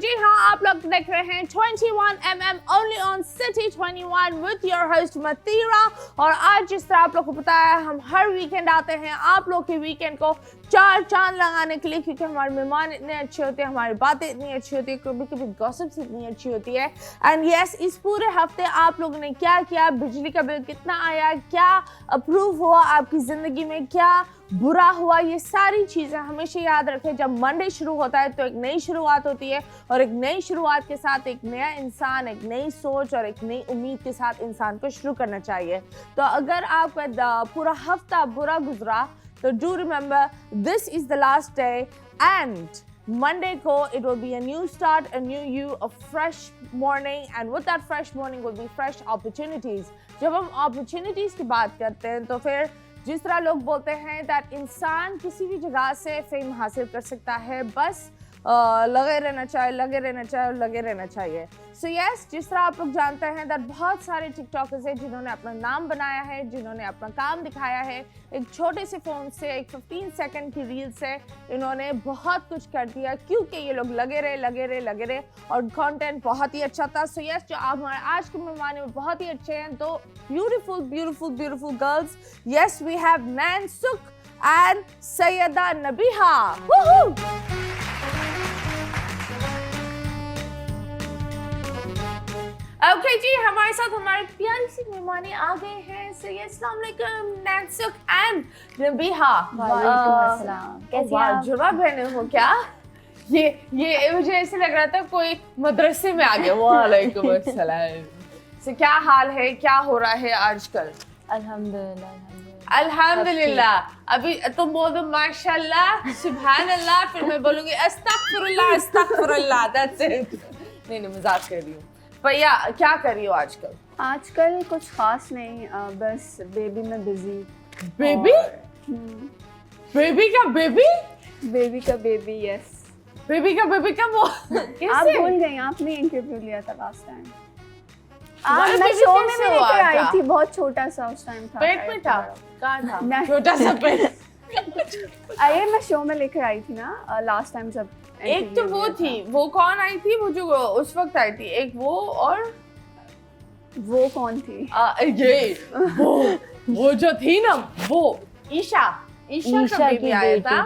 जी हाँ, आप लोग देख रहे हैं 21mm only on city 21 with your host Matira. और आज जिस तरह आप लोग को पता है, हम हर वीकेंड आते हैं आप लोग के वीकेंड को चार चांद लगाने के लिए, क्योंकि हमारे मेहमान इतने अच्छे होते हैं, हमारी बातें इतनी अच्छी होती है, कभी कभी गॉसिप्स इतनी अच्छी होती है। एंड यस, इस पूरे हफ्ते आप लोगों ने क्या किया, बिजली का बिल कितना आया, क्या अप्रूव हुआ आपकी ज़िंदगी में, क्या बुरा हुआ, ये सारी चीज़ें हमेशा याद रखें। जब मंडे शुरू होता है तो एक नई शुरुआत होती है, और एक नई शुरुआत के साथ एक नया इंसान, एक नई सोच और एक नई उम्मीद के साथ इंसान को शुरू करना चाहिए। तो अगर आपका पूरा हफ्ता बुरा गुजरा तो do remember this is the last day, and Monday को it will be a new start, a new you, a fresh morning, and with that fresh morning will be fresh opportunities. जब हम opportunities की बात करते हैं तो फिर जिस तरह लोग बोलते हैं that इंसान किसी भी जगह से फेम हासिल कर सकता है, बस लगे रहना चाहिए, लगे रहना चाहिए और लगे रहना चाहिए। सो यस, जिस तरह आप लोग जानते हैं that बहुत सारे टिकटॉकर्स हैं जिन्होंने अपना नाम बनाया है, जिन्होंने अपना काम दिखाया है। एक छोटे से फ़ोन से, एक 15 सेकंड की रील से इन्होंने बहुत कुछ कर दिया, क्योंकि ये लोग लगे रहे और कंटेंट बहुत ही अच्छा था। सो यस, जो आप हमारे आज के मेहमान हैं बहुत ही अच्छे हैं, तो beautiful girls. Yes, we have Nainsukh and Syeda Nabiha. Okay जी, हमारे साथ हमारे प्यारी सी मेहमानी आ गए हैं। सो अस्सलाम वालेकुम नैनसुक एंड नबीहा। वालेकुम अस्सलाम। कैसी आप जुड़वा बहने हो क्या? ये मुझे ऐसे लग रहा था कोई मदरसे में आ गया। वालेकुम अस्सलाम। सो क्या हाल है, क्या हो रहा है आजकल? अल्हम्दुलिल्लाह। अभी तुम बोल दो माशाल्लाह, सुभान अल्लाह, फिर मैं बोलूंगी अस्तगफिरुल्लाह। That's it. नहीं, मजाक कर रही हूँ। भैया क्या कर रही हो आजकल? आजकल कुछ खास नहीं, बस बेबी में बिजी। बेबी का बेबी? यस। बेबी का वो कैसे? आप भूल गई, आपने इंटरव्यू लिया था लास्ट टाइम। मैं बेबी शो में कैसे भी लेकर हुआ आई था? थी, बहुत छोटा सा उस टाइम था। पेट में था? कहाँ था? नहीं। छोटा सा पेट। अरे मैं शो में लेकर आई थी ना लास्ट टाइम जब एक तो वो थी, वो कौन आई थी, वो जो उस वक्त आई थी, एक वो, और वो कौन थी? वो जो थी ना, वो ईशा का बेबी आया था,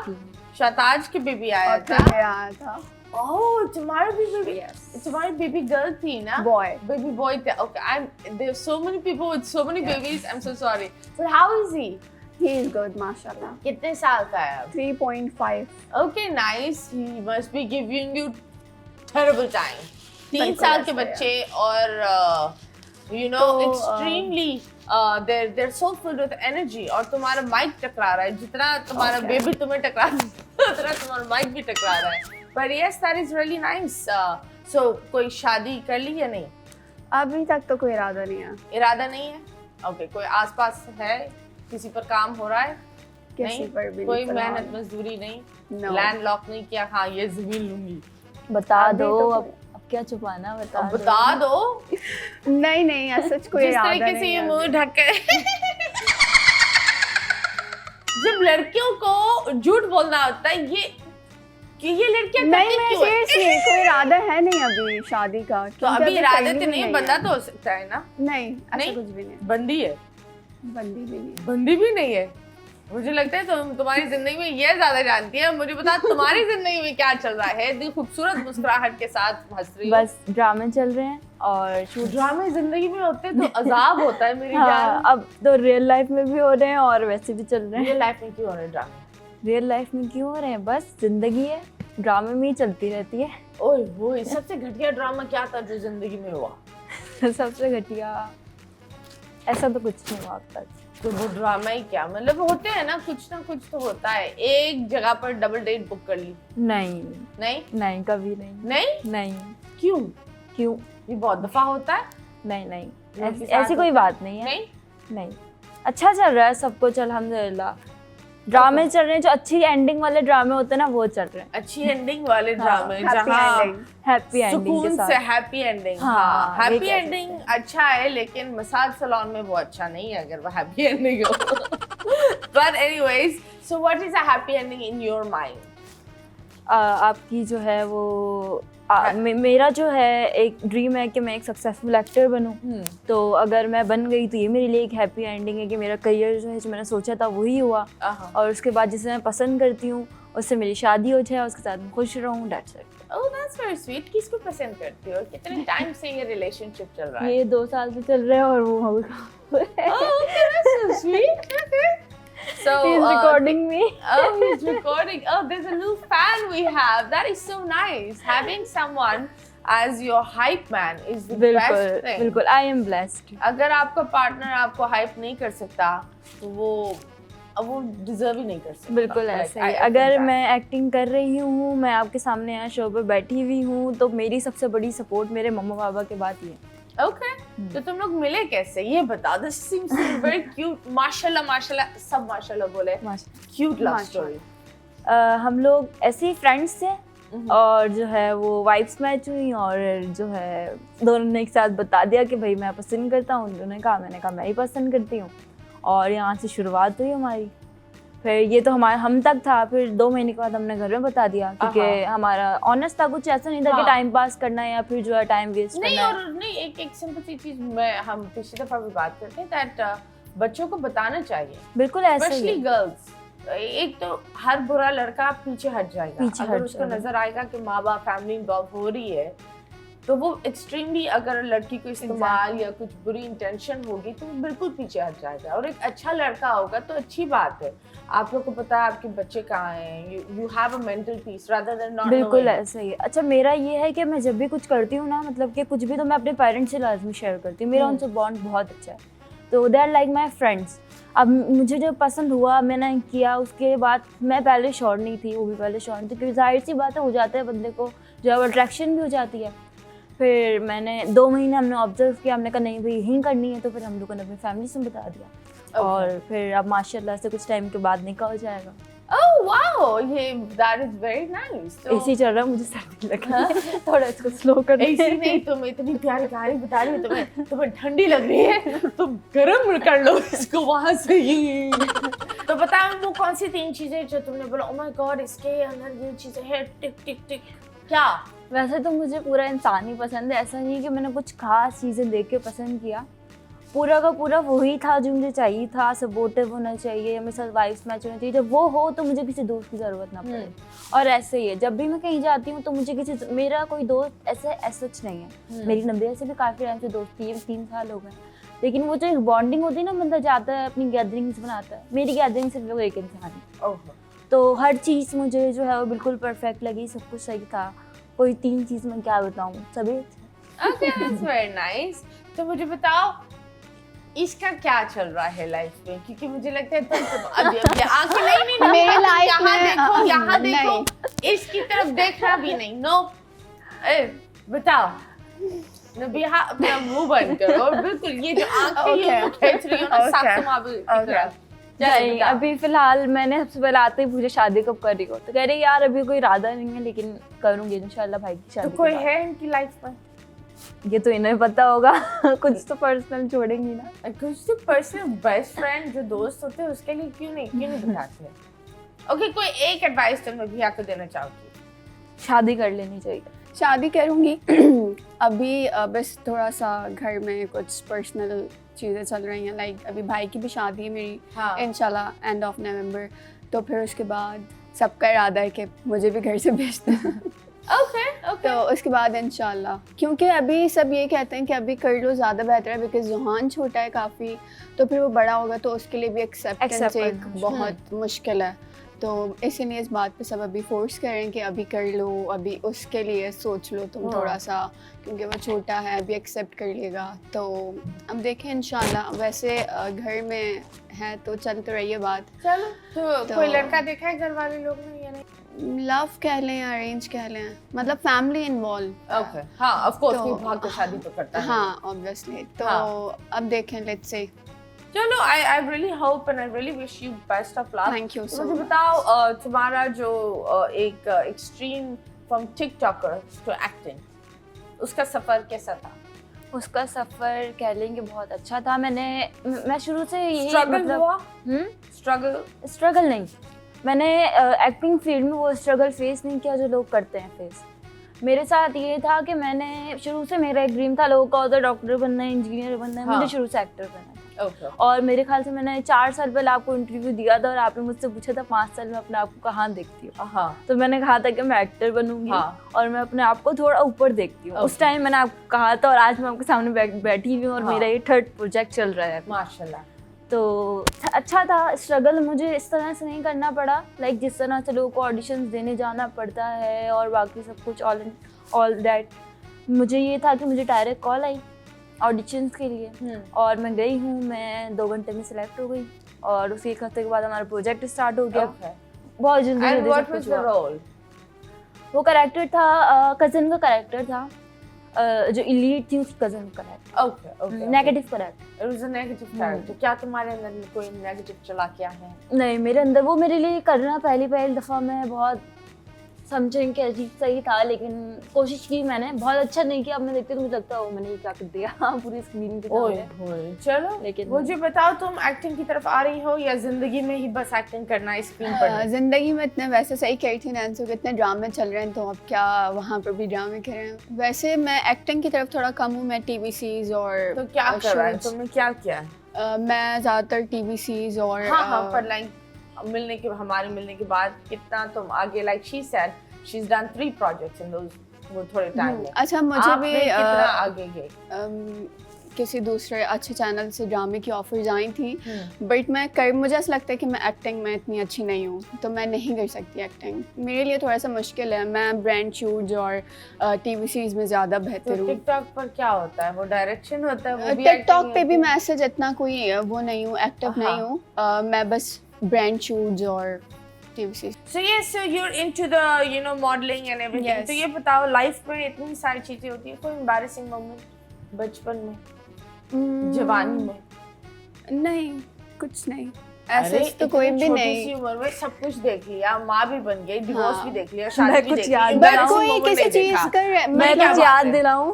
शताज के बेबी आया था। ओह, तुम्हारा भी बेबी, तुम्हारी बेबी गर्ल थी ना? बेबी बॉय था। Okay, there are so many people with so many babies. I'm so sorry. But how is he? He is good, माशाल्लाह। कितने साल का है? 3.5. Okay, nice. He must be giving you terrible time. 3 साल के बच्चे, और you know, extremely they're so filled with energy, और तुम्हारा माइक टकरा रहा है, जितना तुम्हारा बेबी तुम्हें टकरा उतना तुम्हारा माइक भी टकरा रहा है। But yes, that is really nice. So कोई शादी कर ली या नहीं? अभी तक तो कोई इरादा नहीं है। इरादा नहीं है? Okay, कोई आसपास है, किसी पर काम हो रहा है? किसी पर भी कोई नहीं, मेहनत मजदूरी नहीं? No. लैंड लॉक नहीं किया, हाँ ये जमीन लूंगी? बता अभी दो। तो अब क्या छुपाना, बता दो। नहीं, सच कोई जिस इरादा तरीके से नहीं ये है मुंह अभी। ढक कर जब लड़कियों को झूठ बोलना होता है, ये लड़कियां नहीं, करती मैं क्यों है? सीरियसली कोई इरादा है नहीं अभी शादी का। तो अभी क्योंकि इरादे करनी तो भी नहीं, है। बंदा तो हो सकता है ना? नहीं, ऐसा नहीं? कुछ भी नहीं। बंदी है? बंदी भी नहीं। बंदी भी नहीं है? मुझे लगता है तुम्हारी जिंदगी में ये ज्यादा जानती है। मुझे बता, तुम्हारी जिंदगी में क्या चल रहा है? दिल खूबसूरत मुस्कुराहट के साथ हंस रही हो। बस ड्रामे चल रहे हैं, और ड्रामे जिंदगी में होते तो अजाब होता है मेरी हाँ, जान। अब तो रियल लाइफ में भी हो रहे हैं और वैसे भी चल रहे हैं। रियल लाइफ में क्यों हो रहे ड्रामे? रियल लाइफ में क्यों हो रहे हैं? बस जिंदगी है, ड्रामे में ही चलती रहती है। ओए होए, सबसे घटिया ड्रामा क्या था जो जिंदगी में हुआ? सबसे घटिया ऐसा तो कुछ नहीं हुआ अब तक। तो वो ड्रामा ही क्या, मतलब होते हैं ना कुछ तो होता है। एक जगह पर डबल डेट बुक कर ली? नहीं, कभी नहीं। क्यों? ये बहुत दफा होता है। नहीं, ऐसी कोई बात नहीं है। नहीं, अच्छा चल रहा है सब कुछ, अल्हम्दुलिल्लाह। ड्रामे चल रहे हैं, जो अच्छी एंडिंग वाले ड्रामे होते हैं ना, वो चल रहे हैं। अच्छी एंडिंग वाले ड्रामे, जहाँ हैप्पी एंडिंग के सुकून साथ। से हैप्पी एंडिंग। हाँ, हैप्पी एंडिंग अच्छा है, लेकिन मसाज सैलून में वो अच्छा नहीं है अगर वो हैप्पी एंडिंग हो। But anyways, so what is a happy ending in your mind? आपकी जो है वो मेरा जो है एक ड्रीम है कि मैं एक सक्सेसफुल एक्टर बनूं। तो अगर मैं बन गई तो ये मेरे लिए एक हैप्पी एंडिंग है कि मेरा करियर जो है, जो मैंने सोचा था वही हुआ। और उसके बाद जिसे मैं पसंद करती हूँ उससे मेरी शादी हो जाए, उसके साथ मैं खुश रहूँ, that's it. Oh, that's very sweet. किसको पसंद करती हो और कितने टाइम से ये रिलेशनशिप चल रहा है? ये 2 साल से चल रहा है और वो Oh, okay, that's so sweet. Okay. So he's recording me. Oh, he's recording. Oh, there's a new fan we have. That is so nice. Having someone as your hype man is the best thing. बिल्कुल, I am blessed. अगर आपका partner आपको hype नहीं कर सकता तो वो deserve ही नहीं कर सकता। बिल्कुल ऐसा ही। अगर मैं एक्टिंग कर रही हूँ, मैं आपके सामने यहाँ शो पे बैठी हुई हूँ, तो मेरी सबसे बड़ी सपोर्ट मेरे मम्मा पापा के बाद ही है। ओके, तो तुम लोग मिले कैसे ये बता। This seems very cute. माशाल्लाह माशाल्लाह, सब माशाल्लाह बोले। Cute love story. हम लोग ऐसे ही फ्रेंड्स थे और जो है वो वाइब्स मैच हुई और जो है दोनों ने एक साथ बता दिया कि भाई मैं पसंद करता हूँ। उन्होंने कहा, मैंने कहा मैं ही पसंद करती हूँ और यहाँ से शुरुआत हुई हमारी। फिर ये तो हम तक था, फिर 2 महीने के बाद हमने घर में बता दिया क्योंकि हमारा ऑनेस्ट था, कुछ ऐसा नहीं था कि टाइम पास करना है या फिर जो है टाइम वेस्ट करना है। और नहीं, एक सिंपल सी चीज हम पिछली दफा भी बात करते हैं दैट बच्चों को बताना चाहिए। बिल्कुल ऐसे ही, स्पेशली गर्ल्स। एक तो हर बुरा लड़का पीछे हट जाएगा अगर उसको नजर आएगा कि माँ बाप फैमिली इन्वॉल्व हो रही है, तो वो एक्सट्रीमली अगर लड़की को इस्तेमाल या कुछ बुरी इंटेंशन होगी तो वो बिल्कुल पीछे हट जाएगा। और एक अच्छा लड़का होगा तो अच्छी बात है, आप लोग को पता है आपके बच्चे कहाँ हैं, you have a mental peace rather than not. बिल्कुल ऐसा ही। अच्छा, मेरा ये है कि मैं जब भी कुछ करती हूँ ना, मतलब कि कुछ भी तो मैं अपने पेरेंट्स से लाजमी शेयर करती हूँ। मेरा उनसे बॉन्ड बहुत अच्छा है, तो they are like my friends. अब मुझे जो पसंद हुआ मैंने किया, उसके बाद मैं पहले श्योर नहीं थी, वो भी पहले श्योर नहीं थी, क्योंकि जाहिर सी बात है हो जाता है बंदे को जो है अट्रैक्शन भी हो जाती है। फिर मैंने 2 महीने हमने ऑब्जर्व किया, हमने कहा नहीं भाई यही करनी है, तो फिर हम लोगों ने अपनी फैमिली से बता दिया। और फिर अब माशाल्लाह से कुछ टाइम के बाद निकाल जाएगा। ओह वाओ, ये that is very nice. AC चल रहा है, मुझे सर्दी लग रही है, थोड़ा इसको स्लो कर दे। एसी नहीं, तुम इतनी प्यारी कहानी बता रही हो, तुम्हें ठंडी लग रही है, तुम गर्म कर लो इसको वहां से ही। तो बताओ वो कौन सी 3 चीजें जो तुमने बोला ओह माय गॉड इसके अंदर ये चीजें हैं, टिक टिक टिक। क्या? वैसे तो मुझे पूरा इंसान ही पसंद है, ऐसा नहीं कि मैंने कुछ खास चीज़ें देख के पसंद किया। पूरा का पूरा वही था जो मुझे चाहिए था। सपोर्टिव होना चाहिए, मेरे साथ वाइब्स मैच होना चाहिए। जब वो हो तो मुझे किसी दोस्त की ज़रूरत ना पड़े। और ऐसे ही है, जब भी मैं कहीं जाती हूँ तो मुझे मेरा कोई दोस्त ऐसे सच नहीं है। मेरी नंदिया से भी काफ़ी टाइम से दोस्ती है, 3 साल हो गए, लेकिन वो जो एक बॉन्डिंग होती है ना, बंदा जाता है अपनी गैदरिंग्स बनाता है। मेरी गैदरिंग सिर्फ वो एक इंसान है, तो हर चीज़ मुझे जो है वो बिल्कुल परफेक्ट लगी, सब कुछ सही था। कोई 3 चीज़ मैं क्या बताऊँ, सभी। Okay, that's very nice. तो मुझे बताओ इसका क्या चल रहा है लाइफ में, क्योंकि मुझे लगता है तुम अभी आंखें नहीं मेरी लाइफ में यहाँ देखो इसकी तरफ देखना भी नहीं। नो, बताओ नबिहा, अपना मुंह बंद करो और बिल्कुल ये जो आंखें ये खींच रही हो ना साफ नहीं, अभी फिलहाल मैंने सबसे पहले आते ही पूछा शादी कब कर रही हो, तो कह रही यार अभी कोई इरादा नहीं है, लेकिन करूंगी इंशाल्लाह भाई की शादी। तो कोई है इनकी लाइफ में? ये तो इन्हें पता होगा। कुछ तो पर्सनल छोड़ेंगी ना। कुछ तो पर्सनल बेस्ट फ्रेंड जो दोस्त होते हैं उसके लिए क्यों नहीं बताते हैं? ओके, कोई एक एडवाइस तुम भैया को देना चाहोगी? शादी कर लेनी चाहिए। शादी करूँगी। अभी बस थोड़ा सा घर में कुछ पर्सनल चीज़ें चल रही हैं, लाइक अभी भाई की भी शादी है मेरी इंशाल्लाह एंड ऑफ नवंबर। तो फिर उसके बाद सबका इरादा है कि मुझे भी घर से भेजना। ओके। तो उसके बाद इंशाल्लाह, क्योंकि अभी सब ये कहते हैं कि अभी कर लो ज़्यादा बेहतर है, बिकॉज जुहान छोटा है काफ़ी, तो फिर वो बड़ा होगा तो उसके लिए भी एक्सेप्टेंस एक बहुत मुश्किल है। तो इसीलिए इस बात पे सब अभी फोर्स करें कि अभी कर लो, अभी उसके लिए सोच लो तुम थोड़ा सा, क्योंकि वो छोटा है, अभी एक्सेप्ट कर लेगा। तो अब देखें इंशाल्लाह। वैसे घर में है तो चल तो रही है बात। चलो, तो कोई लड़का देखा है घर वाले लोग ने या नहीं? लव कह लें या अरेंज कह लें, मतलब फैमिली इन्वॉल्व। ओके, हाँ ऑफ कोर्स कोई भाग के शादी तो करता है। हाँ ऑब्वियसली। तो अब देखें, लेट्स से। चलो, I really hope and I really wish you best of luck. Thank you so मुझे much. बताओ तुम्हारा जो एक extreme from TikToker to acting, उसका सफर कैसा था? उसका सफर कह लेंगे बहुत अच्छा था। मैं शुरू से यही स्ट्रगल हुआ? स्ट्रगल नहीं, मैंने एक्टिंग फील्ड में वो स्ट्रगल फेस नहीं किया जो लोग करते हैं फेस। मेरे साथ ये था कि मैंने शुरू से मेरा एक ड्रीम था लोगों का होता डॉक्टर बनना है, इंजीनियर बनना है, मुझे शुरू से एक्टर बनना था। और मेरे ख्याल से मैंने 4 साल पहले आपको इंटरव्यू दिया था और आपने मुझसे पूछा था 5 साल में अपने आप को कहाँ देखती हूँ। तो मैंने कहा था कि मैं एक्टर बनूंगी और मैं अपने आप को थोड़ा ऊपर देखती हूँ। उस टाइम मैंने आपको कहा था और आज मैं आपके सामने बैठी हुई हूँ और मेरा ये 3rd प्रोजेक्ट चल रहा है माशाल्लाह। तो अच्छा था। स्ट्रगल मुझे इस तरह से नहीं करना पड़ा, लाइक जिस तरह से लोगों को ऑडिशंस देने जाना पड़ता है और बाकी सब कुछ ऑल दैट। मुझे ये था कि मुझे डायरेक्ट कॉल आई ऑडिशंस के लिए और मैं गई हूँ। मैं 2 घंटे में सिलेक्ट हो गई और उसके 1 हफ्ते के बाद हमारा प्रोजेक्ट स्टार्ट हो गया। बहुत जल्दी। वो कैरेक्टर था कज़न का कैरेक्टर था, जो इलीट थी उसकी कज़न का character. Negative character. It was a negative character. क्या तुम्हारे अंदर में कोई नेगेटिव चला क्या है? नहीं, मेरे अंदर वो मेरे लिए करना पहली दफ़ा मैं बहुत समझें कि अजीब सही था, लेकिन कोशिश की मैंने। बहुत अच्छा नहीं किया। अब मैं देखती तो मुझे लगता है मैंने ये क्या कर दिया पूरी स्क्रीन पे सामने। चलो लेकिन मुझे बताओ, तुम एक्टिंग की तरफ आ रही हो या जिंदगी में ही बस एक्टिंग करना है स्क्रीन पर? जिंदगी में इतने वैसे सही कही थी नैन्सी कि इतने ड्रामे चल रहे हैं तो अब क्या वहाँ पर भी ड्रामे करें। वैसे मैं एक्टिंग की तरफ थोड़ा कम हूँ। मैं टीवी सीरीज और तो क्या कर रहा है तुमने, क्या किया? मैं ज़्यादातर टीवी सीरीज और पर लाइक हमारे मिलने के बाद कितना तुम आगे, like she said she's done 3 projects in those वो थोड़े टाइम में। अच्छा, मुझे भी कितना आगे गए? किसी दूसरे अच्छे चैनल से ड्रामे की ऑफर्स आई थी, बट मुझे ऐसा लगता है कि मैं एक्टिंग में इतनी अच्छी नहीं हूँ तो मैं नहीं कर सकती एक्टिंग। मेरे लिए थोड़ा सा मुश्किल है। मैं ब्रांड शूट्स और टीवी सीरीज में ज़्यादा बेहतर हूँ। टिकटॉक पर क्या होता है? वो डायरेक्शन होता है? वो भी टिकटॉक पे भी मैं ऐसे जितना कोई वो नहीं हूँ, एक्टिव नहीं हूँ। मैं बस ब्रांड शूट्स और So yes, so you're into the modeling and everything. Yes. तो ये बताओ, लाइफ में इतनी सारी चीजें होती है, कोई embarrassing moment बचपन में, जवानी में? नहीं, कुछ नहीं ऐसे तो कोई भी नहीं। छोटी सी उम्र में सब कुछ देख लिया, माँ भी बन गई, डिवोर्स भी देख लिया, शादी भी देख लिया, कोई किसी चीज कर। मैं कुछ याद दिलाऊं?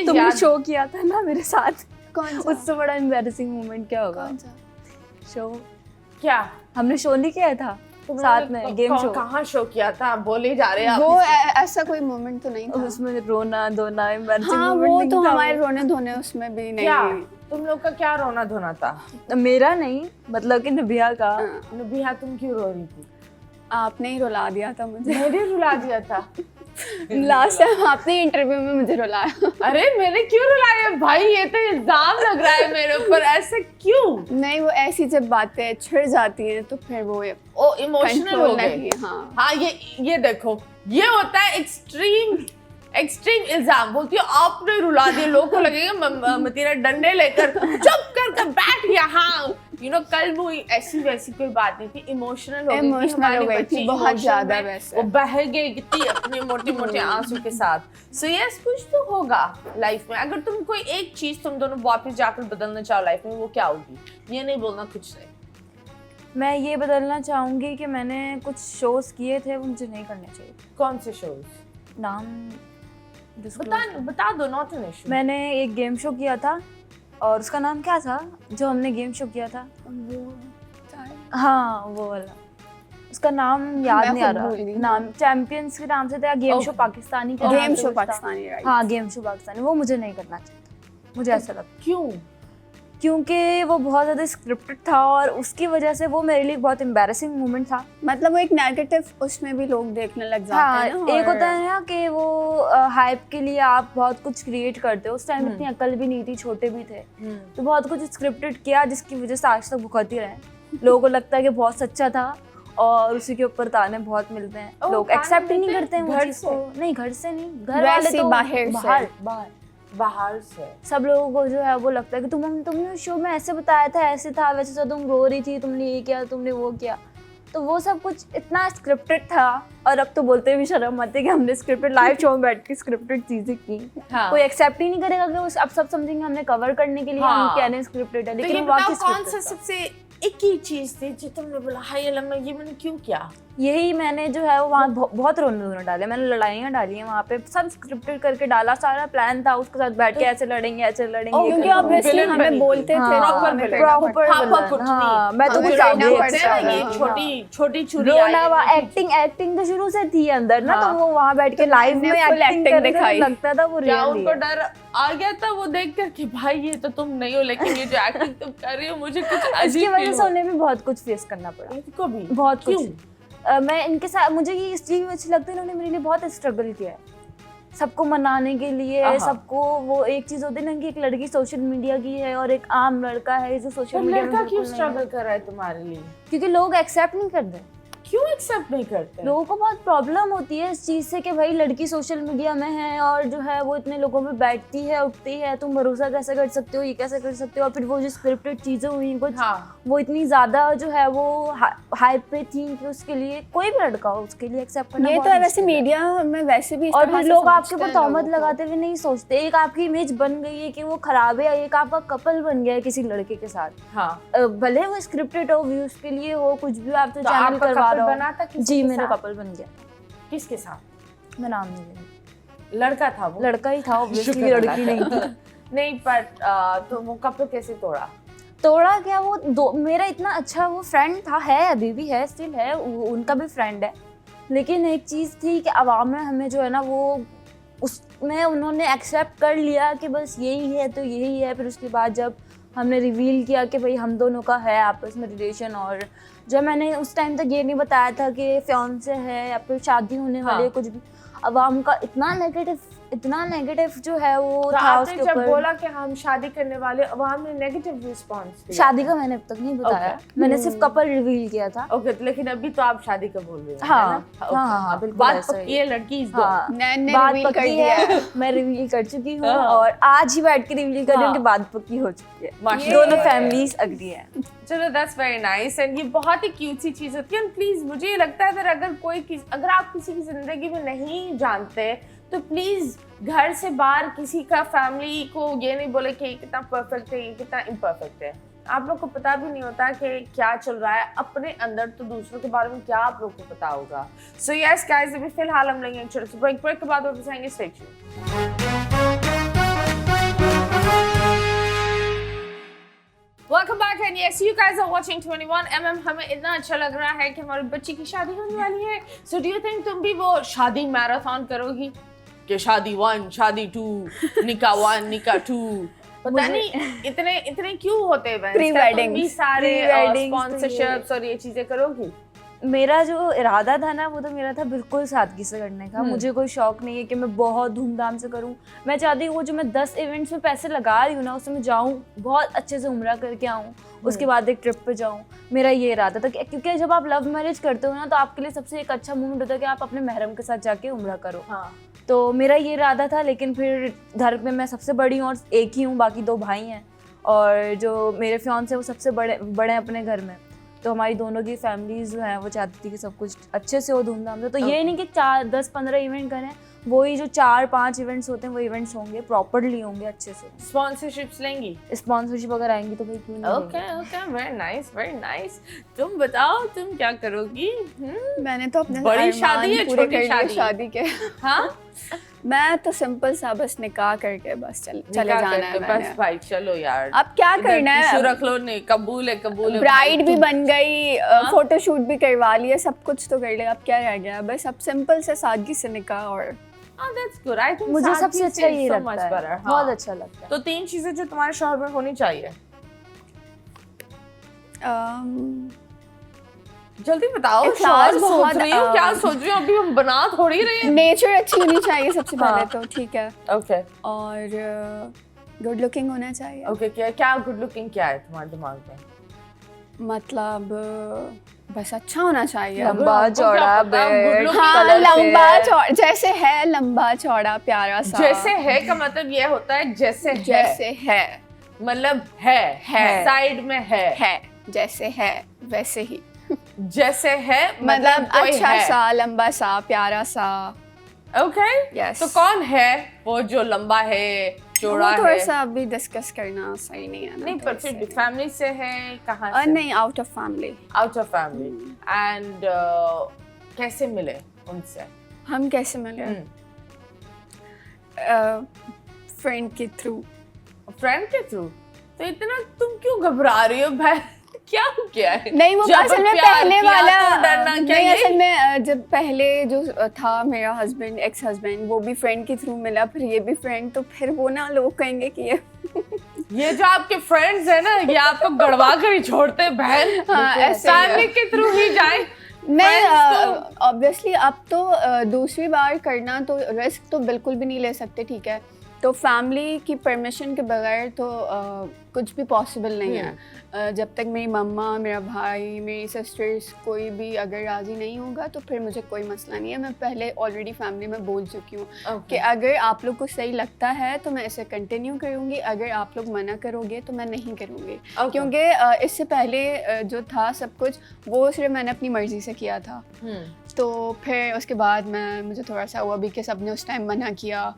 तुमने शो किया था ना मेरे साथ, कौन सा? उससे बड़ा embarrassing moment क्या होगा? कौन सा शो? क्या हमने शो नहीं किया था साथ में? Game show. कहाँ शो किया था? बोले जा रहे हैं वो ऐसा कोई मोमेंट तो नहीं था उसमें। रोना धोना embarrassing हाँ, मोमेंट वो तो हमारे रोने धोने उसमें भी नहीं। क्या तुम लोग का क्या रोना धोना था? मेरा नहीं, मतलब कि नबिया का। नबिया, तुम क्यों रो रही थी? आपने ही रुला दिया था मुझे। मैंने रुला दिया था? लास्ट टाइम आपने इंटरव्यू में मुझे रुलाया। अरे मैंने क्यों रुलाया भाई? ये तो इल्जाम लग रहा है मेरे ऊपर, ऐसे क्यों? नहीं, वो ऐसी जब बातें छिड़ जाती हैं तो फिर वो इमोशनल हो गए। हाँ, ये देखो, ये होता है एक्सट्रीम इल्जाम। बोलती है आपने रुला दिया, लोगों को लगेगा मतीरा डंडे लेकर चुप कर बैठ यहाँ। कल वो ऐसी वैसी कोई बात नहीं थी, इमोशनल हो गई थी बहुत ज्यादा। वैसे वो बह गई कितनी अपने मोटे मोटे आंसू के साथ। सो यस, कुछ तो होगा लाइफ में। अगर तुम कोई एक चीज तुम दोनों वापस जाकर बदलना चाहो लाइफ में, वो क्या होगी? ये नहीं बोलना कुछ नहीं। मैं ये बदलना चाहूंगी कि मैंने कुछ शोज किए थे, वो मुझे नहीं करने चाहिए। कौन से शोज? नाम बता दो। Not an issue. मैंने एक गेम शो किया था और उसका नाम क्या था जो हमने गेम शो किया था? हाँ, वो वाला। उसका नाम याद नहीं आ रहा। नाम चैंपियंस के नाम से था। गेम शो पाकिस्तानी का। गेम शो पाकिस्तानी, हाँ, गेम शो पाकिस्तानी। वो मुझे नहीं करना चाहिए, मुझे ऐसा लगता। क्यों? क्योंकि वो बहुत ज़्यादा स्क्रिप्टेड था और उसकी वजह से वो मेरे लिए बहुत एम्बैरेसिंग मोमेंट था। मतलब वो एक नेगेटिव, उसमें भी लोग देखने लग जाते हैं ना। एक होता है ना कि वो हाइप के लिए आप बहुत कुछ क्रिएट करते हो। उस टाइम इतनी अकल भी नहीं थी, छोटे भी थे, तो बहुत कुछ स्क्रिप्टेड किया जिसकी वजह से आज तक भुगत ही रहे। लोगों को लगता है कि बहुत सच्चा था और उसी के ऊपर ताने बहुत मिलते हैं। लोग एक्सेप्ट ही नहीं करते हैं घर से। नहीं, घर से नहीं, घर वाले तो बाहर से सब लोगों को जो है वो लगता है कि तुमने शो में ऐसे बताया था, ऐसे था, वैसे तो तुम रो रही थी, तुमने ये किया, तुमने वो किया। तो वो सब कुछ इतना स्क्रिप्टेड था और अब तो बोलते भी शर्म आती है कि हमने स्क्रिप्टेड लाइव शो में बैठ के स्क्रिप्टेड चीजें की। हाँ। कोई एक्सेप्ट ही नहीं करेगा कि अब सब समझेंगे हमने कवर करने के लिए हम कह रहे हैं स्क्रिप्टेड है, लेकिन तो वाकई कौन सा सबसे एक ही चीज थी जो तुमने बोला हाय अल्लाह मैं ये मैंने क्यों किया? यही मैंने जो है वो वहाँ बहुत रोने डाले, मैंने लड़ाइयाँ डाली हैं वहाँ पे, सब स्क्रिप्टेड करके डाला, सारा प्लान था उसके साथ बैठ के ऐसे लड़ेंगे क्योंकि ऑब्वियसली हमें बोलते थे प्रॉपर मैं तो छोटी छुरी एक्टिंग तो शुरू से थी अंदर ना, तो वो वहाँ बैठ के लाइव में एक्टिंग दिखाई, लगता था वो रियल उनको डर आ गया था वो देख कर कि भाई ये तो तुम नहीं हो, लेकिन ये जो एक्टिंग तुम कर रही हो मुझे कुछ इसकी अजीब वजह से उन्हें भी बहुत कुछ फेस करना पड़ा, इनको भी बहुत कुछ। मैं इनके साथ, मुझे ये इस चीज में अच्छी लगती है, इन्होंने मेरे लिए बहुत स्ट्रगल किया है सबको मनाने के लिए, सबको। वो एक चीज होती है ना कि एक लड़की सोशल मीडिया की है और एक आम लड़का है जो सोशल मीडिया में। लड़का क्यों स्ट्रगल कर रहा है तुम्हारे लिए? क्योंकि लोग एक्सेप्ट नहीं करते। क्यों एक्सेप्ट नहीं करते? लोगों को बहुत प्रॉब्लम होती है इस चीज से कि भाई लड़की सोशल मीडिया में है और जो है वो इतने लोगों में बैठती है उठती है, तुम भरोसा कैसे कर सकते हो, ये कैसे कर सकते हो। और फिर वो जो स्क्रिप्टेड चीजें हुई कुछ, वो इतनी ज्यादा जो है वो हाइप पे थी कि उसके लिए कोई भी लड़का हो उसके लिए एक्सेप्ट करना ये तो है। वैसे मीडिया में वैसे भी और लोग आपके ऊपर तहमत लगाते हुए नहीं सोचते, एक आपकी इमेज बन गई है कि वो खराब है, एक आपका कपल बन गया है किसी लड़के के साथ। भले वो स्क्रिप्टेड हो, व्यूज के लिए हो, कुछ भी आप तो चैनल करवा रहे हो। जी मेरा कपल बन गया। किसके साथ? मैं नाम नहीं लूंगी। लड़का था वो? लड़का ही था ऑब्वियसली, लड़की नहीं थी। नहीं पर तो वो कपल कैसे तोड़ा क्या, वो मेरा इतना अच्छा वो फ्रेंड था, है अभी भी है, स्टिल है, उनका भी फ्रेंड है। लेकिन एक चीज़ थी कि अवाम में हमें जो है ना वो उसमें उन्होंने एक्सेप्ट कर लिया कि बस यही है तो यही है। फिर उसके बाद जब हमने रिवील किया कि भाई हम दोनों का है आपस में रिलेशन, और जब मैंने उस टाइम तक ये नहीं बताया था कि फियांसे है या फिर शादी होने वाली है, कुछ भी, अवाम का इतना नेगेटिव जो है वो तो था उसके ऊपर। जब बोला कि हम शादी करने वाले, अवाम ने नेगेटिव रिस्पांस दिया। शादी का मैंने अब तक नहीं बताया, मैंने सिर्फ कपल रिवील किया था। ओके, लेकिन अभी तो आप शादी का बोल रहे हो। हाँ, बिल्कुल बात पक्की है, लड़की इस बात पक्की है, मैं रिवील कर चुकी हूँ और आज ही बैठ के रिवील कर रही हूँ कि बात पक्की हो चुकी है, दोनों फैमिलीज अग्री है। चलो दैट्स वेरी नाइस। एंड ये बहुत ही क्यूट सी चीज होती है। एंड प्लीज मुझे ये लगता है अगर आप किसी की जिंदगी में नहीं जानते तो प्लीज घर से बाहर किसी का फैमिली को ये नहीं बोले कि ये कितना परफेक्ट है, ये कितना इम्परफेक्ट है। आप लोग को पता भी नहीं होता कि क्या चल रहा है अपने अंदर, तो दूसरों के बारे में क्या आप लोग को पता होगा। सो यस गाइस, अभी फिलहाल हम लेंगे छोटे से ब्रेक के बाद वापस आएंगे। Stay tuned. Welcome back and yes, you guys are watching 21mm। हमें इतना अच्छा लग रहा है कि हमारे बच्ची की शादी होने वाली है। So do you think तुम भी वो शादी मैराथन करोगी कि शादी 1, शादी 2, निकाह 1, निकाह 2? पता नहीं इतने क्यों होते हैं प्री वेडिंग भी सारे स्पॉन्सरशिप्स और ये चीजें करोगी? मेरा जो इरादा था ना वो तो मेरा था बिल्कुल सादगी से करने का। मुझे कोई शौक नहीं है कि मैं बहुत धूमधाम से करूं। मैं चाहती हूँ वो जो मैं 10 इवेंट्स में पैसे लगा रही हूँ ना उसमें जाऊँ, बहुत अच्छे से उम्रा करके आऊँ, उसके बाद एक ट्रिप पे जाऊँ। मेरा ये इरादा था क्योंकि जब आप लव मैरिज करते हो ना तो आपके लिए सबसे एक अच्छा मोमेंट होता है कि आप अपने महरम के साथ जाके उम्रा करो। तो मेरा ये इरादा था, लेकिन फिर घर में मैं सबसे बड़ी हूँ और एक ही हूँ, बाकी 2 भाई हैं, और जो मेरे फियांसे वो सबसे बड़े हैं अपने घर में। तो हमारी दोनों की फैमिलीज जो हैं वो चाहती थी कि सब कुछ अच्छे से हो, धूमधाम से। तो ये नहीं कि 4-10-15 इवेंट करें, वही जो 4-5 इवेंट्स होते हैं वो इवेंट्स होंगे, प्रॉपर्ली होंगे, अच्छे से। स्पॉन्सरशिप्स लेंगी? स्पॉन्सरशिप अगर आएंगी तो भाई क्यों नहीं। Okay, very nice. तुम बताओ तुम क्या करोगी? मैंने तो अपने बड़ी शादी है, छोटी शादी के? हाँ मैं तो सिंपल सा बस निकाह करके बस चले जाना है। बस भाई चलो यार, अब क्या करना है, रख लो, नहीं कबूल है ब्राइड भी बन गई, फोटोशूट भी करवा लिया, सब कुछ तो कर लिया, अब क्या रह गया? बस अब सिंपल से सादगी से निकाह। और that's good। I think मुझे सबसे अच्छा ये लगता है, बहुत अच्छा लगता है। तो 3 चीजें जो तुम्हारे शौहर में होनी चाहिए, जल्दी बताओ। क्या सोच रही हो? अभी हम बना थोड़ी रहे हैं। नेचर अच्छी होनी चाहिए सबसे पहले तो, ठीक है। ओके। और गुड लुकिंग होना चाहिए। ओके, क्या गुड लुकिंग क्या है तुम्हारे दिमाग में? मतलब बस अच्छा होना चाहिए, लंबा चौड़ा, लंबा चौड़ा जैसे है, लंबा चौड़ा प्यारा सा। जैसे है का मतलब ये होता है जैसे है, मतलब है साइड में है, जैसे है वैसे ही। जैसे है मतलब अच्छा सा, लंबा सा, प्यारा सा। Okay, yes. तो कौन है वो जो लंबा है, चोड़ा वो थोड़ा है? सा अभी डिस्कस करना सही नहीं है ना, नहीं तो पर फिर भी इसलिए। फैमिली से है, कहाँ से? नहीं, out of family. Out of family. And कैसे मिले उनसे? हम कैसे मिले? फ्रेंड के थ्रू। फ्रेंड के थ्रू? तो इतना तुम क्यों घबरा रही हो भाई? क्या हो गया है? नहीं, वो जब असल में प्यार पहले किया वाला तो डरना क्या नहीं, ये? असल में जब पहले जो था मेरा हस्बैंड, एक्स हस्बैंड, वो भी फ्रेंड के थ्रू मिला, फिर ये भी फ्रेंड, तो फिर वो ना लोग कहेंगे कि ये जो आपके फ्रेंड्स है ना, ये आपको गड़वा कर ही छोड़ते हैं बहन। हाँ, ऐसे ही है। फैमिली के थ्रू ही जाए। नहीं, Friends तो- ऑब्वियसली अब तो दूसरी बार करना तो रिस्क तो बिल्कुल भी नहीं ले सकते, ठीक है, तो फैमिली की परमिशन के बगैर तो कुछ भी पॉसिबल नहीं है। जब तक मेरी मम्मा, मेरा भाई, मेरी सिस्टर्स कोई भी अगर राज़ी नहीं होगा तो फिर मुझे कोई मसला नहीं है। मैं पहले ऑलरेडी फैमिली में बोल चुकी हूँ कि अगर आप लोग को सही लगता है तो मैं इसे कंटिन्यू करूँगी, अगर आप लोग मना करोगे तो मैं नहीं करूँगी। क्योंकि इससे पहले जो था सब कुछ वो सिर्फ मैंने अपनी मर्ज़ी से किया था, तो फिर उसके बाद मुझे थोड़ा सा हुआ भी कि सबने उस टाइम मना किया,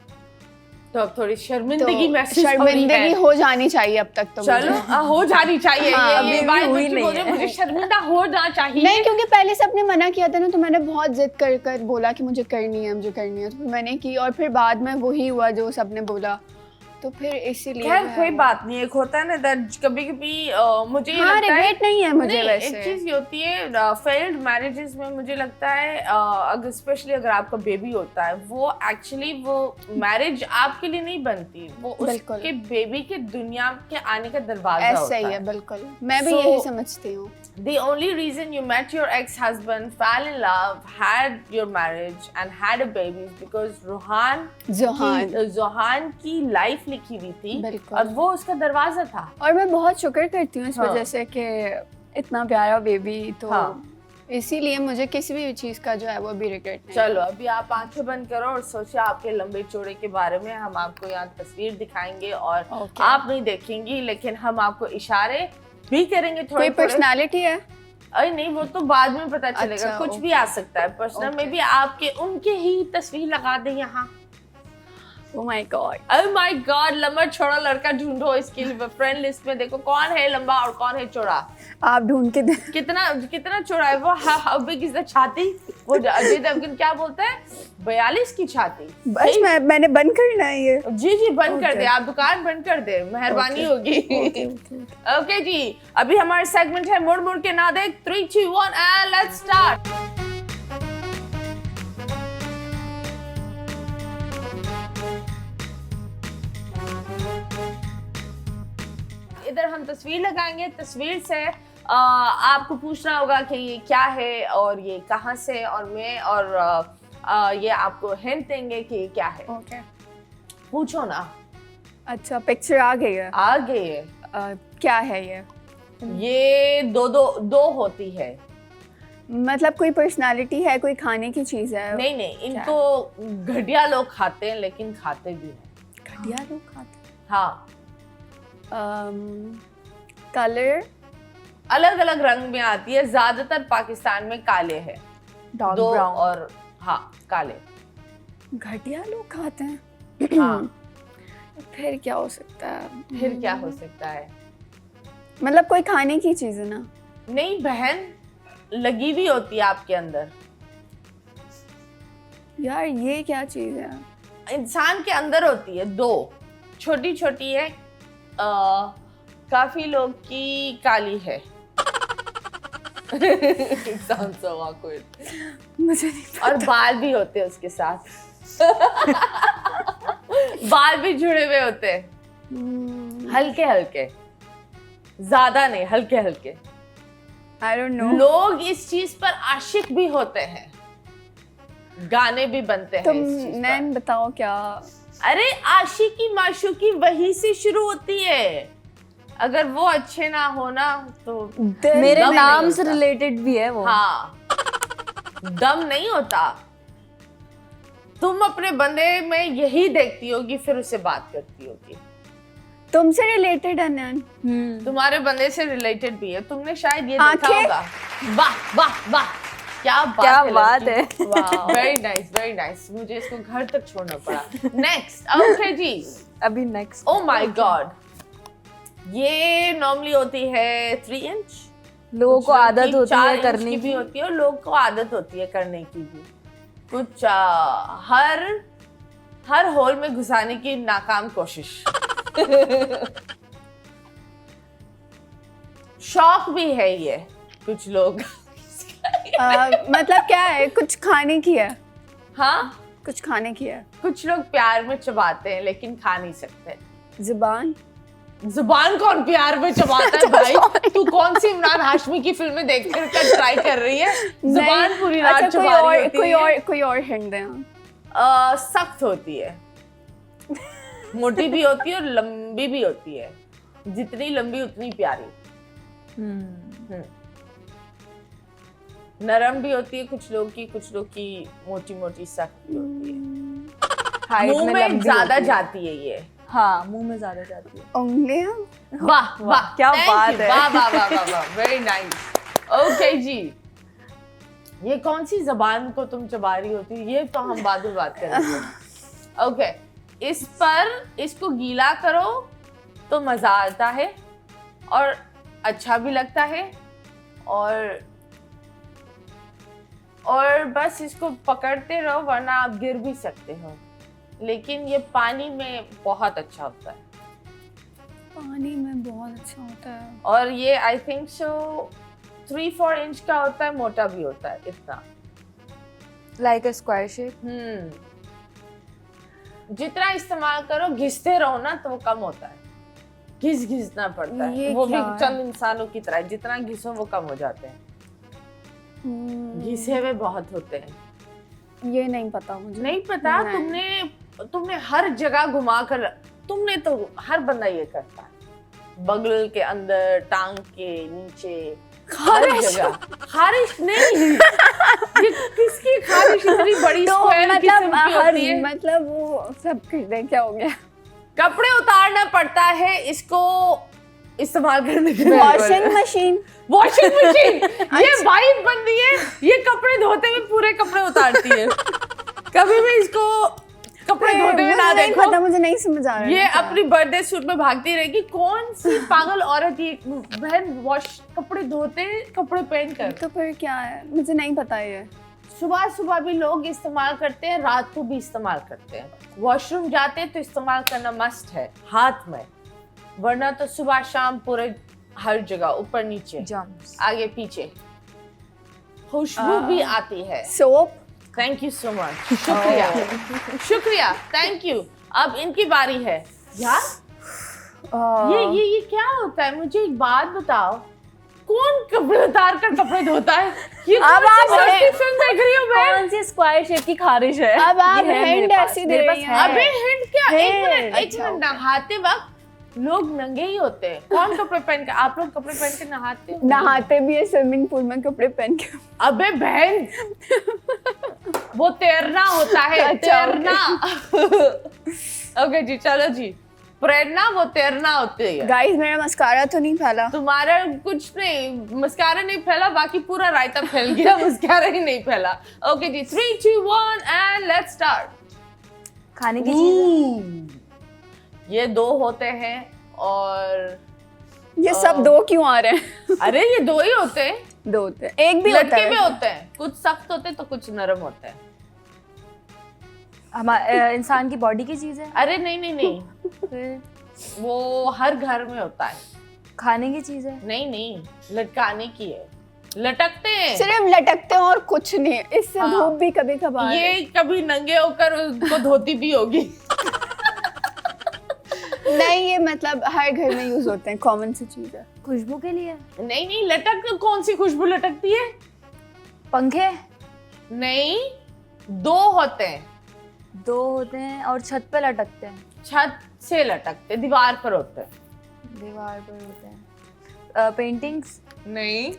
तो अब थोड़ी शर्मिंदगी महसूस हो रही शर्मिंदगी है। हो जानी चाहिए अब तक तो चलो मुझे। हो जानी चाहिए। हाँ, ये अभी बात हुई मुझे नहीं बोले, है। मुझे शर्मिंदा होना चाहिए। नहीं, क्योंकि पहले सबने मना किया था ना, तो मैंने बहुत जिद कर कर बोला कि मुझे करनी है, मुझे करनी है, तो फिर मैंने की, और फिर बाद में वही हुआ जो सबने बोला, तो फिर इसीलिए खैर कोई बात नहीं, एक होता है ना दर्द कभी कभी मुझे ये हाँ, लगता है रिग्रेट नहीं है मुझे नहीं, वैसे। एक चीज ये होती है फेल्ड मैरिजेस में, मुझे लगता है अगर स्पेशली अगर आपका बेबी होता है, वो एक्चुअली वो मैरिज आपके लिए नहीं बनती, वो बिल्कुल। उसके बेबी के दुनिया के आने का दरवाजा ऐसा होता ही है, बिल्कुल, मैं भी So, यही समझती हूँ। The only reason you met your ex-husband, fell in love, had your marriage and had a baby is because Johan की लाइफ लिखी हुई थी बिल्कुल। और वो उसका दरवाजा था। और मैं बहुत शुक्र करती हूँ इस हाँ। वजह से कि इतना प्यारा बेबी, तो हाँ। इसीलिए मुझे किसी भी चीज़ का जो है वो भी रिग्रेट नहीं। चलो अभी आप आंखें बंद करो और सोचिए आपके लंबे चौड़े के बारे में। हम आपको यहाँ तस्वीर दिखाएंगे और Okay. आप नहीं देखेंगी, लेकिन हम आपको इशारे भी करेंगे थोड़े कोई थोड़े। पर्सनालिटी है? अरे नहीं, वो तो बाद में पता चलेगा। अच्छा, कुछ okay. भी आ सकता है पर्सनल में भी, आपके उनके ही तस्वीर लगा दें यहाँ। Oh my God. Oh my God, लंबा चौड़ा लड़का ढूंढो इसके लिए फ्रेंड लिस्ट में। देखो कौन है लंबा और कौन है चौड़ा। आप ढूंढ के दे। कितना चौड़ा है वो? हाउ बिग इज द छाती? वो अजय देवगन क्या बोलते हैं, 42 की छाती। बस मैंने बंद करना है ये। जी बंद कर Okay. दे, आप दुकान बंद कर दे, मेहरबानी होगी। ओके जी, अभी हमारा सेगमेंट है मुड़ मुड़ के ना देख। 3, 2, 1 एंड लेट्स स्टार्ट। इधर हम तस्वीर लगाएंगे, तस्वीर से आपको पूछना होगा कि ये क्या है और ये कहाँ से, और मैं और ये आपको हिंट देंगे कि ये क्या है। Okay. पूछो ना। अच्छा, पिक्चर आ गई है। आ गई है। क्या है ये? ये दो होती है। मतलब कोई पर्सनालिटी है, कोई खाने की चीज है? नहीं, इनको घटिया लोग खाते हैं लेकिन खाते भी हैं। घटिया लोग खाते हाँ, कलर? अलग अलग रंग में आती है, ज्यादातर पाकिस्तान में काले है। Dark दो brown. और हाँ काले। घटिया लोग खाते हैं। हाँ, फिर क्या हो सकता है? फिर क्या हो सकता है? मतलब कोई खाने की चीज है ना? नहीं बहन, लगी हुई होती है आपके अंदर। यार ये क्या चीज है? इंसान के अंदर होती है, दो छोटी छोटी है। काफी लोग की काली है। Sounds so awkward. मुझे नहीं पता। और बाल भी होते हैं उसके साथ। बाल भी जुड़े हुए होते हैं, हल्के हल्के, ज्यादा नहीं, हल्के हल्के। I don't know. लोग इस चीज पर आशिक भी होते हैं, गाने भी बनते हैं तुम इस चीज पर। नैन बताओ क्या? अरे आशिकी माशूकी वही से शुरू होती है। अगर वो अच्छे ना हो ना तो मेरे दम नाम नहीं से होता। रिलेटेड भी है वो। हाँ, दम नहीं होता। तुम अपने बंदे में यही देखती होगी, फिर उससे बात करती होगी। तुमसे रिलेटेड है नैन? तुम्हारे बंदे से रिलेटेड भी है, तुमने शायद ये देखा आंखें? होगा। वाह वाह वाह, क्या बात है है। वेरी नाइस मुझे इसको घर तक छोड़ना पड़ा। नेक्स्ट ओके जी, अभी नेक्स्ट। ओ माय गॉड, ये नॉर्मली होती है 3 इंच। लोगों को आदत होती है करने की भी की। होती है और लोगों को आदत होती है करने की भी। कुछ हर होल में घुसाने की नाकाम कोशिश। शौक भी है ये कुछ लोग। मतलब क्या है, कुछ खाने की है? हाँ, कुछ खाने की है। कुछ लोग प्यार में चबाते हैं लेकिन खा नहीं सकते। जुबान? जुबान कौन प्यार में चबाता है भाई? तू कौन सी इमरान हाशमी की फिल्में देख कर ट्राई कर रही है? जुबान पूरी रात अच्छा, चबा रही होती है। कोई और हिंट दें आप। सख्त होती है, मोटी भी होती है और लंबी भी होती है। जितनी लंबी उतनी प्यारी। नरम भी होती है कुछ लोग की मोटी मोटी सख्त भी होती है। मुंह में ज्यादा जाती है ये। हाँ, मुंह में ज्यादा जाती है। उंगलियां? वाह वाह, क्या thank बात you, है। वाह वाह वाह वाह वाह, वेरी नाइस। ओके जी, ये कौन सी जबान को तुम चबा रही होती है, ये तो हम बाद में बात करेंगे। ओके, इस पर इसको गीला करो तो मजा आता है और अच्छा भी लगता है और बस इसको पकड़ते रहो वरना आप गिर भी सकते हो, लेकिन ये पानी में बहुत अच्छा होता है। पानी में बहुत अच्छा होता है। और ये आई थिंक सो 3-4 इंच का होता है, मोटा भी होता है इतना। Like a square shape. जितना इस्तेमाल करो घिसते रहो ना तो वो कम होता है। घिसना पड़ता है, ये वो भी क्या है? चंद इंसानों की तरह, जितना घिसो वो कम हो जाते हैं। घिसे हुए बहुत होते हैं। ये नहीं पता मुझे। नहीं पता? नहीं। तुमने हर जगह घुमा कर, तुमने तो हर बंदा ये करता है, बगल के अंदर, टांग के नीचे, हर जगह। खारिश नहीं, ये किसकी खारिश इतनी बड़ी तो स्क्वायर किस्म की होती है? मतलब वो सब कर क्या हो गया? कपड़े उतारना पड़ता है इसको इस्तेमाल करने के लिए। Washing machine? वॉशिंग मशीन, ये वाइफ बनती है, ये कपड़े धोते हुए पूरे कपड़े उतारती है। कभी भी इसको कपड़े धोते हुए ना देखो। पता, मुझे नहीं समझ आ रहा है ये अपनी बर्थडे सूट में भागती रहेगी। कौन सी पागल औरत ये बहन कपड़े धोते कपड़े पहन कर। तो फिर क्या है, मुझे नहीं पता ये। सुबह सुबह भी लोग इस्तेमाल करते हैं, रात को भी इस्तेमाल करते हैं। वॉशरूम जाते हैं तो इस्तेमाल करना मस्ट है हाथ में, वरना तो सुबह शाम पूरे हर जगह, ऊपर नीचे, जम्स। आगे पीछे खुशबू भी आती है। Soap? Thank you so much, शुक्रिया शुक्रिया, थैंक यू। अब इनकी बारी है यार। ये क्या होता है? मुझे एक बात बताओ, कौन कपड़े उतार कर कपड़े धोता है? ये अब कौन सी आप सस्ती फिल्म देख रही हो बहन? कौन सी स्क्वायर शेप की खारिश है? अब आप ये है हिंट मेरे पास, ऐसी मेरे दे पास रही है। हैं। अबे हिंट क्या? एक अच्छा, मिनट, नहाते वक्त लोग नंगे ही होते हैं। कौन कपड़े पहन के? आप लोग कपड़े पहन के नहाते हो? नहाते भी है स्विमिंग पूल में कपड़े पहन के। अबे बहन, वो तैरना होता है। अच्छा, तैरना। ओके जी, चलो जी, प्रेरणा वो तैरना होती है। गाइस, मेरा मस्कारा तो नहीं फैला। तुम्हारा कुछ नहीं, मस्कारा नहीं फैला, बाकी पूरा रायता फैल गया, मस्कारा ही नहीं फैला। ओके जी, 3, 2, 1 एंड लेट्स स्टार्ट। खाने की चीज। ये 2 होते हैं और ये सब दो क्यों आ रहे हैं? अरे ये 2 ही होते हैं। 2 होते हैं, एक भी होता लटके है। भी होते हैं, कुछ सख्त होते हैं तो कुछ नरम होते हैं। हमारे इंसान की बॉडी की चीज है। अरे नहीं, फिर वो हर घर में होता है। खाने की चीज है। नहीं, लटकाने की है, लटकते हैं। सिर्फ लटकते हैं और कुछ नहीं। इससे हाँ। धूप भी कभी कभार। ये कभी नंगे होकर उनको धोती भी होगी। नहीं, ये मतलब हर घर में यूज होते हैं, कॉमन सी चीज है। खुशबू के लिए। नहीं, लटक कौन सी खुशबू लटकती है? पंखे। नहीं, 2 होते हैं। 2 होते हैं और छत पे लटकते हैं। छत से लटकते, दीवार पर होते हैं। दीवार पर होते हैं। पेंटिंग्स। नहीं।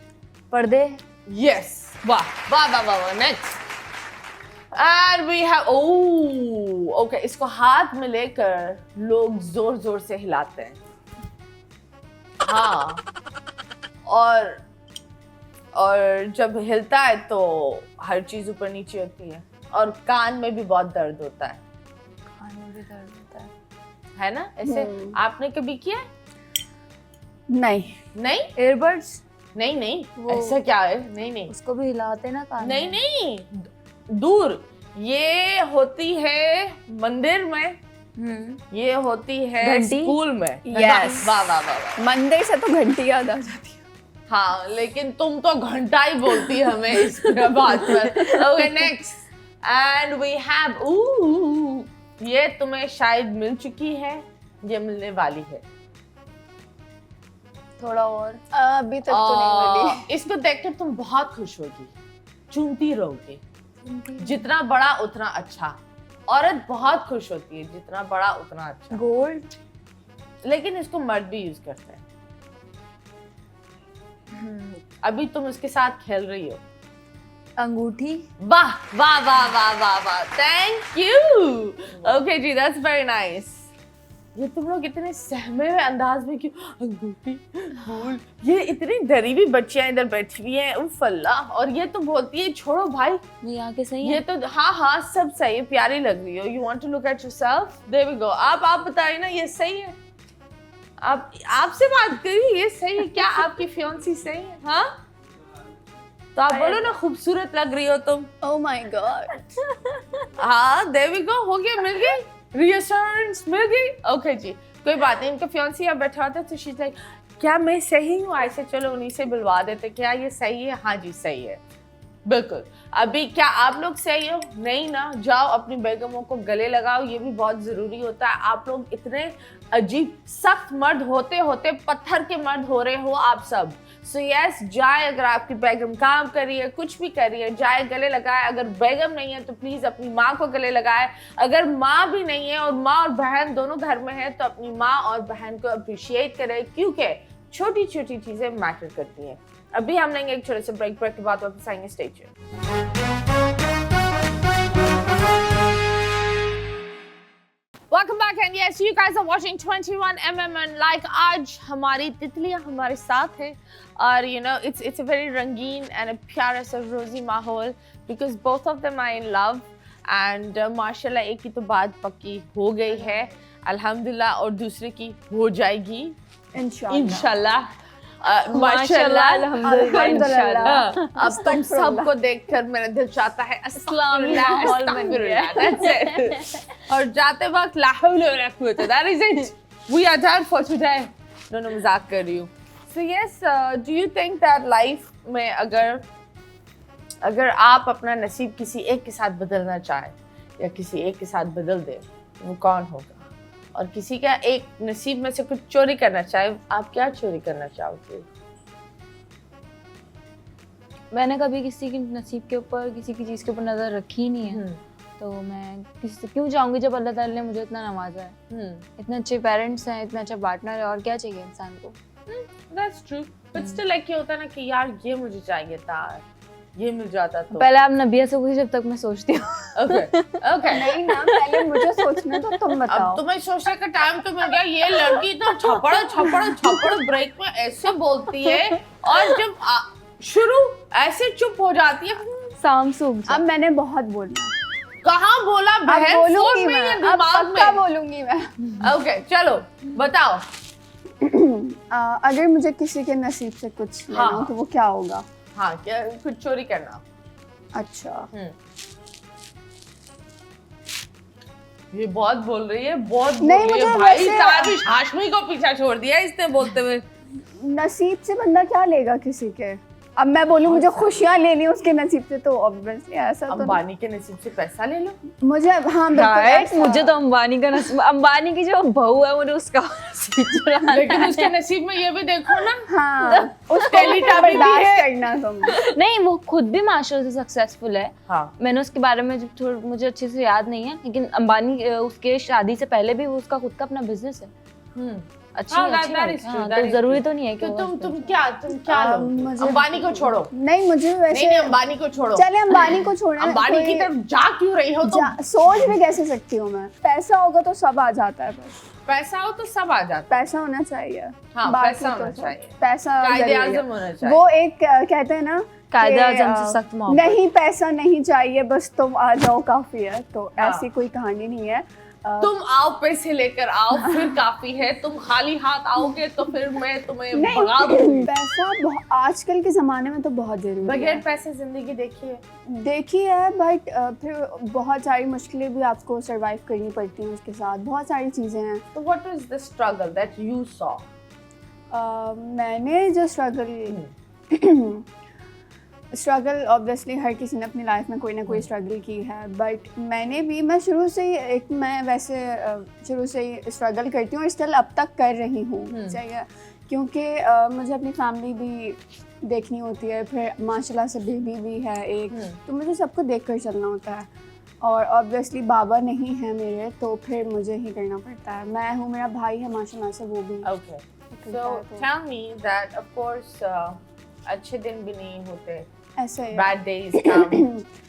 पर्दे। यस, वाह, next. And we have, okay, इसको हाथ में लेकर लोग जोर जोर से हिलाते हैं। हाँ, और और जब हिलता है तो हर चीज ऊपर नीचे होती है, और कान में भी बहुत दर्द होता है। कान में भी दर्द होता है ना ऐसे? आपने कभी किया है? नहीं नहीं, एयरबड्स नहीं नहीं, वो- ऐसा क्या है? नहीं नहीं उसको भी हिलाते ना कान नहीं में। नहीं, दूर। ये होती है मंदिर में, ये होती है घंटी? स्कूल में। Yes. वाह वाह वाह वाह। मंदिर से तो घंटी याद आ जाती है। हाँ, लेकिन तुम तो घंटा ही बोलती है हमें इस बात पर। Okay next, and we have, ये तुम्हें शायद मिल चुकी है, ये मिलने वाली है। थोड़ा और। अभी तक तो नहीं मिली। इसको देखकर तुम बहुत खुश होगी, चूमती रहोगी। जितना बड़ा उतना अच्छा। औरत बहुत खुश होती है, जितना बड़ा उतना अच्छा। गोल्ड। लेकिन इसको मर्द भी यूज करते हैं। अभी तुम उसके साथ खेल रही हो। अंगूठी। वाह वाह वाह वाह वाह वाह, थैंक यू। ओके जी, दैट्स वेरी नाइस। ये तुम लोग इतने सहमे हुए अंदाज में क्यों? अंगूठी, फूल। ये इतनी डरी हुई बच्चियां इधर बैठी हुई हैं, उफ अल्लाह। और ये तो बोलती है छोड़ो भाई। ये आके सही ये है। तो हाँ हाँ सब सही है, प्यारी लग रही हो। You want to look at yourself, there we go. आप बताइए ना, ये सही है? आप आपसे बात करिए, ये सही है क्या? आपकी फियांसी सही है? हाँ, तो आप बोलो ना, खूबसूरत लग रही हो तुम। Oh my God. हाँ, देयर वी गो, हो गया, मिल गई, रीअश्योरेंस मिल गई। ओके जी, कोई बात नहीं। इनका फियांसी अब बैठा था तो शी लाइक, क्या मैं सही हूँ? ऐसे चलो उन्हीं से बुलवा देते, क्या ये सही है? हाँ जी सही है, बिल्कुल। अभी क्या आप लोग सही हो? नहीं ना? जाओ अपनी बेगमों को गले लगाओ, ये भी बहुत जरूरी होता है। आप लोग इतने अजीब सख्त मर्द होते होते पत्थर के मर्द हो रहे हो आप सब। सो यस, जाए, अगर आपकी बेगम काम कर रही है, कुछ भी कर रही है, जाए गले लगाए। अगर बेगम नहीं है तो प्लीज अपनी माँ को गले लगाए। अगर माँ भी नहीं है और माँ और बहन दोनों घर में है तो अपनी माँ और बहन को अप्रिशिएट करें, क्योंकि छोटी छोटी चीजें मैटर करती हैं। अभी हम लेंगे एक छोटे से ब्रेक के बाद वापस आएंगे। Stay tuned. Welcome back, and yes, you guys are watching 21mm, and like आज हमारी तितलियां हमारे साथ हैं, और you know it's a very रंगीन and a प्यारा सा रोजी माहौल, because both of them are in love, and माशाल्लाह एक की तो बात पक्की हो गई है अल्हम्दुलिल्लाह, और दूसरे की हो जाएगी इंशाल्लाह। माशाल्लाह, अल्हम्दुलिल्लाह। अब तुम सबको देखकर मेरा दिल चाहता है अस्तगफिरुल्लाह, अस्तगफिरुल्लाह, that's it। और जाते वक्त ला हौला वला कुव्वता, that is it, we are done for today। No मजाक कर रही हूँ। So yes, do you think that life में अगर आप अपना नसीब किसी एक के साथ बदलना चाहें या किसी एक के साथ बदल दे, वो कौन होगा? और किसी का एक नसीब में से कुछ चोरी करना चाहे, आप क्या चोरी करना चाहोगे? मैंने कभी किसी के नसीब के ऊपर, किसी की चीज के ऊपर नजर रखी ही नहीं है, तो मैं किसी से क्यों चाहूंगी जब अल्लाह ताला ने मुझे इतना नवाजा है। इतने अच्छे पेरेंट्स हैं, इतना अच्छा पार्टनर है, और क्या चाहिए इंसान को? That's true, but still like ये होता है ना कि यार ये मुझे चाहिए था, ये मिल जाता तो। पहले आप नबिया से पूछिए, जब तक मैं सोचती हूँ। Okay। नहीं ना, पहले मुझे सोचना तो तुम बताओ। अब तुम्हें सोचने का टाइम तो मिल गया। ये लड़की तो छपड़ ब्रेक में ऐसे बोलती है, और जब शुरू ऐसे चुप हो जाती है। शाम सूख अब मैंने बहुत बोलना। कहाँ बोला बहन? बोलूंगी फोन में या मैं, अब दिमाग पक्का में? बोलूंगी मैं। ओके चलो बताओ। अगर मुझे किसी के नसीब से कुछ लेना हो तो वो क्या होगा? हाँ, क्या कुछ चोरी करना? अच्छा, ये बहुत बोल रही है, बहुत बोल नहीं, रही है मुझे भाई। वैसे- ताबिश हाशमी को पीछा छोड़ दिया इसने बोलते हुए। नसीब से बंदा क्या लेगा किसी के? अब मैं बोलूं मुझे खुशियां लेनी उसके नसीब से, तो ऑब्वियसली ऐसा तो अंबानी के नसीब से पैसा ले लो। मुझे, हाँ बिल्कुल ऐसा। मुझे तो अंबानी का नसीब, अंबानी की जो बहू है मुझे उसका नसीब चुराना लेकिन उसके नसीब में ये भी देखो ना, हाँ, उसको टेलीटाबी भी बर्दाश्त है। करना तुम। नहीं, वो खुद भी माशाल्लाह से सक्सेसफुल है। हाँ। मैंने उसके बारे में थोड़ा मुझे अच्छे से याद नहीं है, लेकिन अंबानी उसके शादी से पहले भी वो उसका खुद का अपना बिजनेस है। अच्छी हाँ, अच्छी that बात is है। true, हाँ, that तो is जरूरी true. तो नहीं है कि तो वो तुम क्या लो? मुझे- अंबानी को छोड़ो। नहीं मुझे वैसे नहीं अंबानी को छोड़ो। चले अंबानी को छोड़े, अंबानी की तरफ जा क्यों रही हो तुम? सोच भी कैसे सकती हूँ मैं? पैसा होगा तो सब आ जाता है, बस पैसा हो तो सब आ जाता पैसा होना चाहिए। हाँ, बाकी पैसा तो होना सब- चाहिए। पैसा कायदे जरूरी है। आज़म होना चाहिए। वो एक कहते हैं ना कायदे कि, आज़म से सख्त मोहब्बत। नहीं पैसा नहीं चाहिए, बस तुम आ जाओ काफी है। तो हाँ। ऐसी कोई कहानी नहीं है। तुम आओ, पैसे लेकर आओ, फिर काफी है। तुम खाली हाथ आओगे तो फिर मैं तुम्हें भगा दूंगी। पैसा आजकल के ज़माने में तो बहुत ज़रूरी बगैर है। पैसे जिंदगी देखिए। देखी है, बट फिर बहुत सारी मुश्किलें भी आपको सरवाइव करनी पड़ती हैं उसके साथ, बहुत सारी चीज़ें हैं। तो what is the struggle that you saw? मैंने जो स्ट्रगल ऑब्वियसली हर किसी ने अपनी लाइफ में कोई ना कोई स्ट्रगल की है, बट मैं शुरू से ही शुरू से ही स्ट्रगल करती हूँ और स्टिल अब तक कर रही हूँ। चाहिए क्योंकि मुझे अपनी फैमिली भी देखनी होती है, फिर माशाल्लाह से बेबी भी है एक, तो मुझे सबको देख कर चलना होता है। और ऑब्वियसली बाबा नहीं है मेरे, तो फिर मुझे ही करना पड़ता है। मैं हूँ, मेरा भाई है माशाल्लाह से, वो भी okay, so tell me that of course अच्छे दिन भी नहीं होते, ऐसे ही बैड डेज कम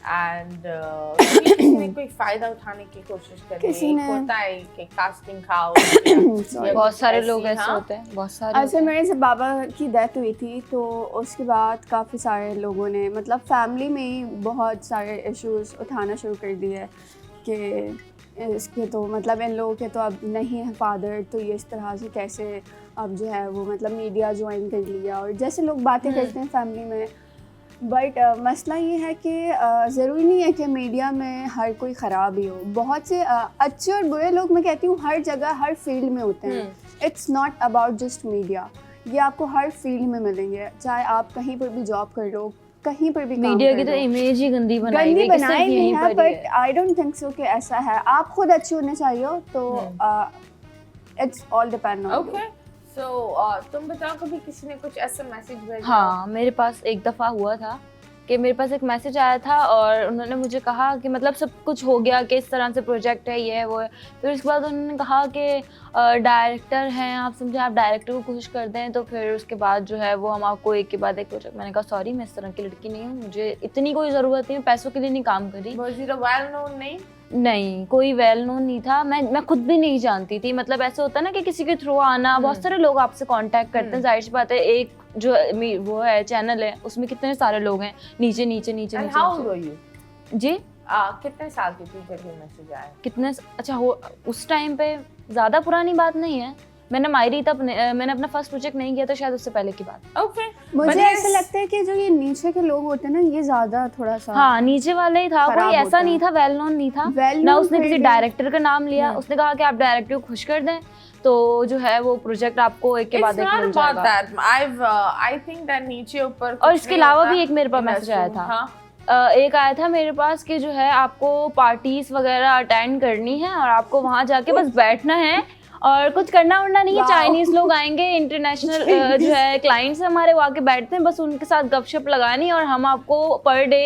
एंड किसी ने कोई फायदा उठाने की कोशिश करी। किसी ने- होता है कि कास्टिंग खाओ। बहुत सारे लोग ऐसे हाँ? होते हैं, बहुत सारे ऐसे होते हैं। मेरे जब बाबा की डेथ हुई थी तो उसके बाद काफ़ी सारे लोगों ने, मतलब फैमिली में ही बहुत सारे इश्यूज उठाना शुरू कर दिए कि इसके तो मतलब इन लोगों के तो अब नहीं है फादर, तो ये इस तरह से कैसे अब जो है वो मतलब मीडिया ज्वाइन कर लिया और जैसे लोग बातें करते हैं फैमिली में। बट मसला ये है कि ज़रूरी नहीं है कि मीडिया में हर कोई ख़राब ही हो। बहुत से अच्छे और बुरे लोग, मैं कहती हूँ, हर जगह हर फील्ड में होते हैं। It's not about just media, ये आपको हर फील्ड में मिलेंगे, चाहे आप कहीं पर भी जॉब कर लो, कहीं पर भी काम मीडिया कर की तो लो। इमेज ही गंदी बनाई गंदी हुई है कि सिर्फ बनाई नहीं यहीं है, पर ही बट है। आई डोंट थिंक सो कि ऐसा है। आप खुद अच्छे होने चाहिए हो, तो it's all depend on. Okay, so तुम बताओ कभी किसी ने कुछ ऐसा मैसेज भेजा? हाँ, मेरे पास एक दफ़ा हुआ था कि मेरे पास एक मैसेज आया था और उन्होंने मुझे कहा कि मतलब सब कुछ हो गया कि इस तरह से प्रोजेक्ट है, ये है वो है। फिर उसके बाद उन्होंने कहा कि डायरेक्टर हैं आप, समझे, आप डायरेक्टर को कोशिश कर दें तो फिर उसके बाद जो है वो हम आपको एक के बाद एक प्रोजेक्ट। मैंने कहा सॉरी, मैं इस तरह की लड़की नहीं हूँ, मुझे इतनी कोई ज़रूरत नहीं है, पैसों के लिए नहीं काम करी। Was it a well-known name? नहीं, कोई वेल नोन नहीं था। मैं खुद भी नहीं जानती थी। मतलब ऐसे होता है ना कि किसी के थ्रू आना, बहुत सारे लोग आपसे कांटेक्ट करते हैं, जाहिर सी बात है। एक जो वो है चैनल है उसमें कितने सारे लोग हैं, नीचे नीचे नीचे And नीचे how old नीचे। were you? जी, कितने साल की थी जब ये मैसेज आया? कितने अच्छा हो उस टाइम पे, ज़्यादा पुरानी बात नहीं है। मैंने मायरी तब मैंने अपना फर्स्ट प्रोजेक्ट नहीं किया था, शायद उससे पहले की बात। ओके, मुझे ऐसा लगता है कि जो ये नीचे के लोग होते हैं ना, ये ज़्यादा थोड़ा सा हाँ, नीचे वाला ही था, खराब कोई ऐसा होता नहीं है। था, वेल नोन नहीं था Well ना। known उसने फिर किसी भी- डायरेक्टर का नाम लिया, उसने कहा कि आप डायरेक्टर को खुश कर दें तो जो है वो प्रोजेक्ट आपको एक के बाद It's एक not मिल about जाएगा। that. I think that नीचे ऊपर और कुछ इसके नहीं अलावा होता भी एक मेरे पास in मैसेज that आया room. था। हाँ? एक आया था मेरे पास कि जो है आपको पार्टीज वगैरह अटेंड करनी है और आपको वहाँ जाके बस बैठना है और कुछ करना वरना नहीं है। Wow. चाइनीज लोग आएंगे, इंटरनेशनल जो है क्लाइंट्स हमारे, वो आके बैठते हैं, बस उनके साथ गपशप लगानी और हम आपको पर डे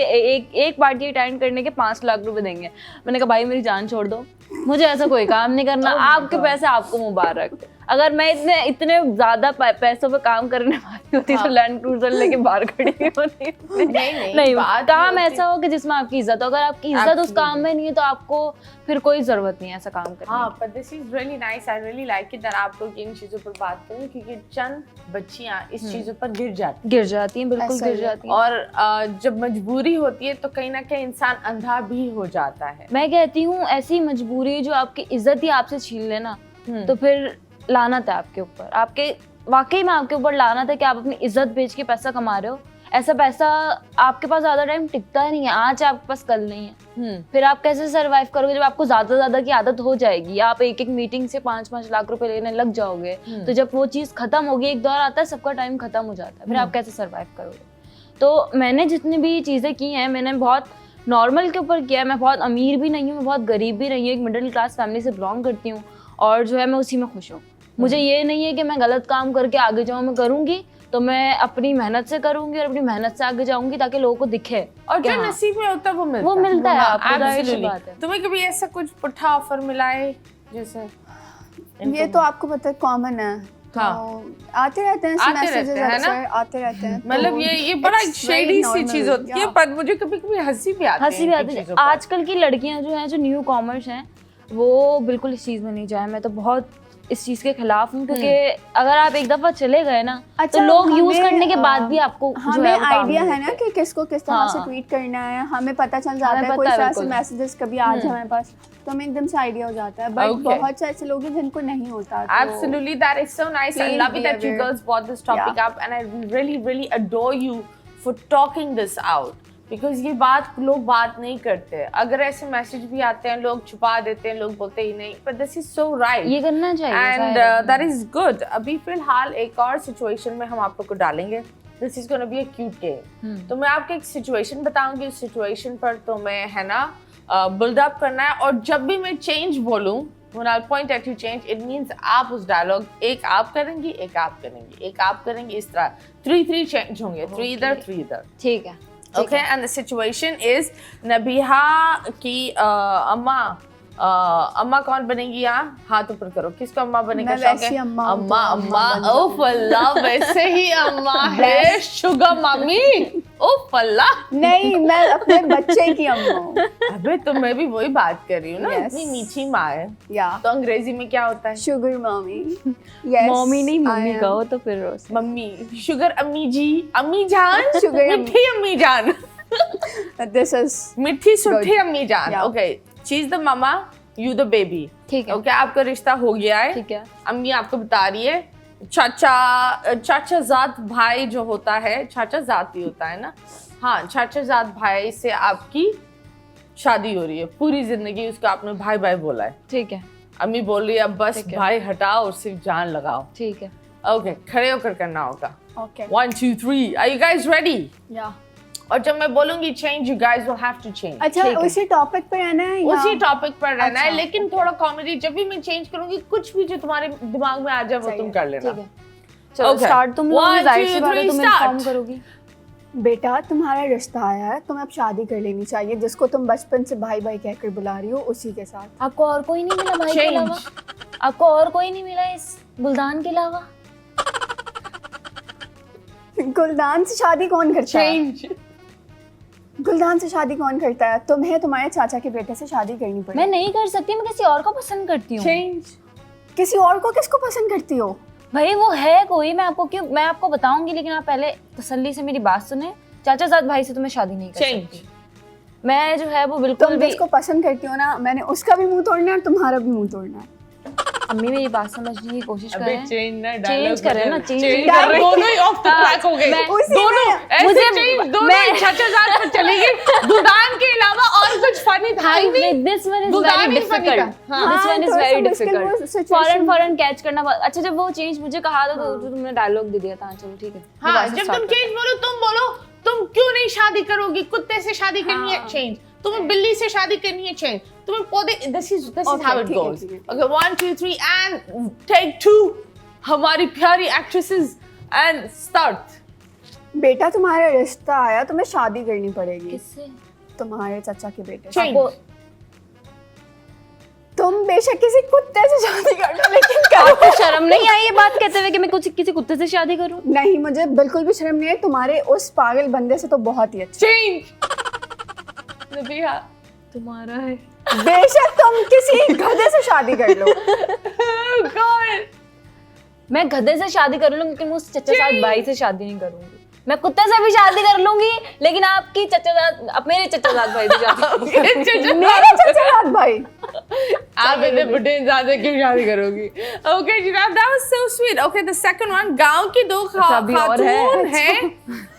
एक पार्टी अटेंड करने के 5 लाख रुपए देंगे। मैंने कहा भाई मेरी जान छोड़ दो, मुझे ऐसा कोई काम नहीं करना। Oh my आपके God. पैसे आपको मुबारक। अगर मैं इतने ज्यादा पैसों पे काम करने वाली होती तो लैंड क्रूजर लेके बाहर खड़ी होती। नहीं, बात काम ये होती- ऐसा हो कि जिसमें आपकी इज्जत हो। अगर आपकी इज्जत उस काम में नहीं है तो आपको फिर कोई जरूरत नहीं है ऐसा काम करने की। हाँ, but this is really nice. I really like it that आप लोग इन चीजों पर बात करें, क्योंकि चंद बच्चियां इस चीजों पर गिर जाती गिर जाती हैं, बिल्कुल ऐसा गिर ही है। जाती हैं। और जब मजबूरी होती है तो कहीं ना कहीं इंसान अंधा भी हो जाता है। मैं कहती हूँ ऐसी मजबूरी जो आपकी इज्जत ही आपसे छीन लेना, तो फिर लानत है आपके ऊपर। आपके वाकई में आपके ऊपर लानत है कि आप अपनी इज्जत बेच के पैसा कमा रहे हो। ऐसा पैसा आपके पास ज्यादा टाइम टिकता ही नहीं है, आज आपके पास कल नहीं है। फिर आप कैसे सरवाइव करोगे जब आपको ज्यादा की आदत हो जाएगी? आप एक मीटिंग से 5-5 लाख रुपए लेने लग जाओगे, तो जब वो चीज खत्म होगी, एक दौर आता है सबका टाइम खत्म हो जाता है, फिर आप कैसे सरवाइव करोगे? तो मैंने जितनी भी चीजें की हैं, मैंने बहुत नॉर्मल के ऊपर किया है। मैं बहुत अमीर भी नहीं हूँ, मैं बहुत गरीब भी नहीं हूँ, एक मिडिल क्लास फैमिली से बिलोंग करती हूँ और जो है मैं उसी में खुश हूँ। मुझे ये नहीं है कि मैं गलत काम करके आगे जाऊँ, मैं करूँगी तो मैं अपनी मेहनत से करूँगी और अपनी मेहनत से आगे जाऊँगी ताकि लोगों को दिखे। और जो हाँ। नसीब में होता है वो मिलता है हाँ, आपको, जाहिर सी absolutely. बात है। तुम्हें कभी ऐसा कुछ पुट्ठा ऑफर मिला है जैसे? ये तो आपको पता है कॉमन है, तो आते रहते हैं मैसेजेस, अक्सर आते रहते हैं। मतलब ये बड़ा शेडी सी चीज होती है, पर मुझे कभी कभी हंसी भी आती है। आजकल की लड़कियां जो हैं, जो न्यू कॉमर्स हैं, वो बिल्कुल इस चीज में नहीं जाए। मैं तो बहुत इस चीज के खिलाफ हूँ, क्योंकि अगर आप एक दफा चले गए ना, तो लोग यूज करने के बाद भी आपको हमें आइडिया है ना कि किसको किस तरह से ट्वीट करना है, हमें पता चल जाता है। कोई तरह से मैसेजेस कभी आ जाए हमारे पास तो हमें एकदम से आइडिया हो जाता है, बट बहुत से ऐसे लोग हैं जिनको नहीं होता। Absolutely, that is so nice. I love it that you girls brought this topic up, and I really adore you for talking this out. Because ये बात लोग बात नहीं करते। अगर ऐसे मैसेज भी आते हैं, लोग छुपा देते हैं, लोग बोलते ही नहीं। But this is so right. ये करना चाहिए। And that is good. अभी फिलहाल एक और सिचुएशन में हम आप लोग को डालेंगे। This is gonna be a cute game. तो मैं आपको एक सिचुएशन बताऊंगी, उस सिचुएशन पर तुम्हें है ना बिल्ड अप करना है, और जब भी मैं चेंज बोलूं, when I'll point at you change, it means आप उस डायलॉग एक आप करेंगी, एक आप करेंगी, एक आप करेंगे, इस तरह 3 चेंज होंगे, 3 इधर 3 इधर। ठीक है। Okay, and the situation is Nabiha की अम्मा कौन बनेगी? यहाँ हाथ ऊपर करो, किसको अम्मा बने का शौक है? अम्मा ओ फल्ला, वैसे ही अम्मा है शुगर मम्मी। ओ फल्ला नहीं, मैं अपने बच्चे की अम्मा हूँ। अबे तो मैं भी वही बात कर रही हूँ ना, इतनी मीठी माँ है। तो अंग्रेजी में क्या होता है? Sugar mummy. मम्मी नहीं, मम्मी कहो तो फिर मम्मी। शुगर अम्मी जी, अम्मी जान, शुगर मीठी अम्मी जान। This is मिठी सुठी अम्मी जान। Okay, she is the mama, you the baby. ठीक है। ओके, आपका रिश्ता हो गया है। ठीक है। अम्मी आपको बता रही है, चाचा जात भाई जो होता है, चाचा जात ही होता है ना, हाँ, चाचा जात भाई से आपकी शादी हो रही है। पूरी जिंदगी उसको आपने भाई भाई बोला है। ठीक है। अम्मी बोल रही है अब बस भाई हटाओ और सिर्फ जान लगाओ। ठीक है। ओके, खड़े होकर करना होगा। Okay. 1 2 3, are you guys ready? Yeah. और जब मैं बोलूंगी change, you guys will have to change. अच्छा, उसी टॉपिक पर रहना है? उसी टॉपिक पर रहना है, लेकिन थोड़ा कॉमेडी। जब भी मैं चेंज करूंगी, कुछ भी जो तुम्हारे दिमाग में आ जाए वो तुम कर लेना। ठीक है। चलो स्टार्ट तुम लोग, जाहिर सी बात है तुम इन्फॉर्म करोगी। बेटा, तुम्हारा रिश्ता आया है, तुम्हें अब शादी कर लेनी चाहिए। जिसको तुम बचपन से भाई भाई कहकर बुला रही हो, उसी के साथ। आपको और कोई नहीं मिला भाई के अलावा? आपको और कोई नहीं मिला इस गुलदान के अलावा? गुलदान से शादी कौन करता है? गुलदान से शादी कौन करता है? तुम्हें तुम्हारे चाचा के बेटे से शादी करनी पड़ेगी। मैं नहीं कर सकती, मैं किसी और को पसंद करती हूँ। किसी और को? किसको पसंद करती हो? भाई वो है कोई, मैं आपको बताऊंगी, लेकिन आप पहले तसल्ली से मेरी बात सुने। चाचा जात भाई से तो मैं शादी नहीं कर सकती। मैं जो है वो बिल्कुल तुम जिसको पसंद करती हो ना, मैंने उसका भी मुंह तोड़ना है और तुम्हारा भी मुंह तोड़ना है। अम्मी मेरी बात समझने की कोशिश करें। चेंज करें ना, चेंज दोनों ही ऑफ द ट्रैक हो गए। दोनों मुझे दोनों चाचा जात पर चली गई। गुलदान के अलावा और कुछ फनी था ही नहीं। This one is very difficult. This one is very difficult. Foreign catch करना। अच्छा, जब वो चेंज मुझे कहा था तो तुमने डायलॉग दे दिया था। चलो ठीक है। हाँ, जब तुम चेंज बोलो तुम क्यों नहीं शादी करोगी? कुत्ते से शादी करनी है, चेंज। तुम्हें बिल्ली से शादी करनी है, चेंज। तुम्हें पौधे, this is how it goes. Okay, 1 2 3 and take 2. हमारी प्यारी एक्ट्रेसेस and start. बेटा, तुम्हारा रिश्ता आया, तुम्हें शादी करनी पड़ेगी। किससे? तुम्हारे चाचा के बेटे। Change. तुम बेशक किसी कुत्ते से शादी कर लो, लेकिन आपको शर्म नहीं आई ये बात कहते हुए कि मैं किसी कुत्ते से शादी करूं? नहीं, मुझे बिल्कुल भी शर्म नहीं है। तुम्हारे उस पागल बंदे से तो बहुत ही अच्छा। Change. नबिया, तुम्हारा है। बेशक तुम किसी गधे से शादी कर लो। God. मैं गधे से शादी कर लूंगी, लेकिन उस चचा साथ भाई से शादी नहीं करूंगी। मैं कुत्ते से भी शादी कर लूंगी, लेकिन आपकी मेरे चचा साथ भाई से शादी। मेरे चचा साथ भाई? आप इतने बुढ़े इंसान से क्यों शादी करोगी? Okay, Jinaab, that was so sweet. Okay, the second one, गांव की 2 खातून हैं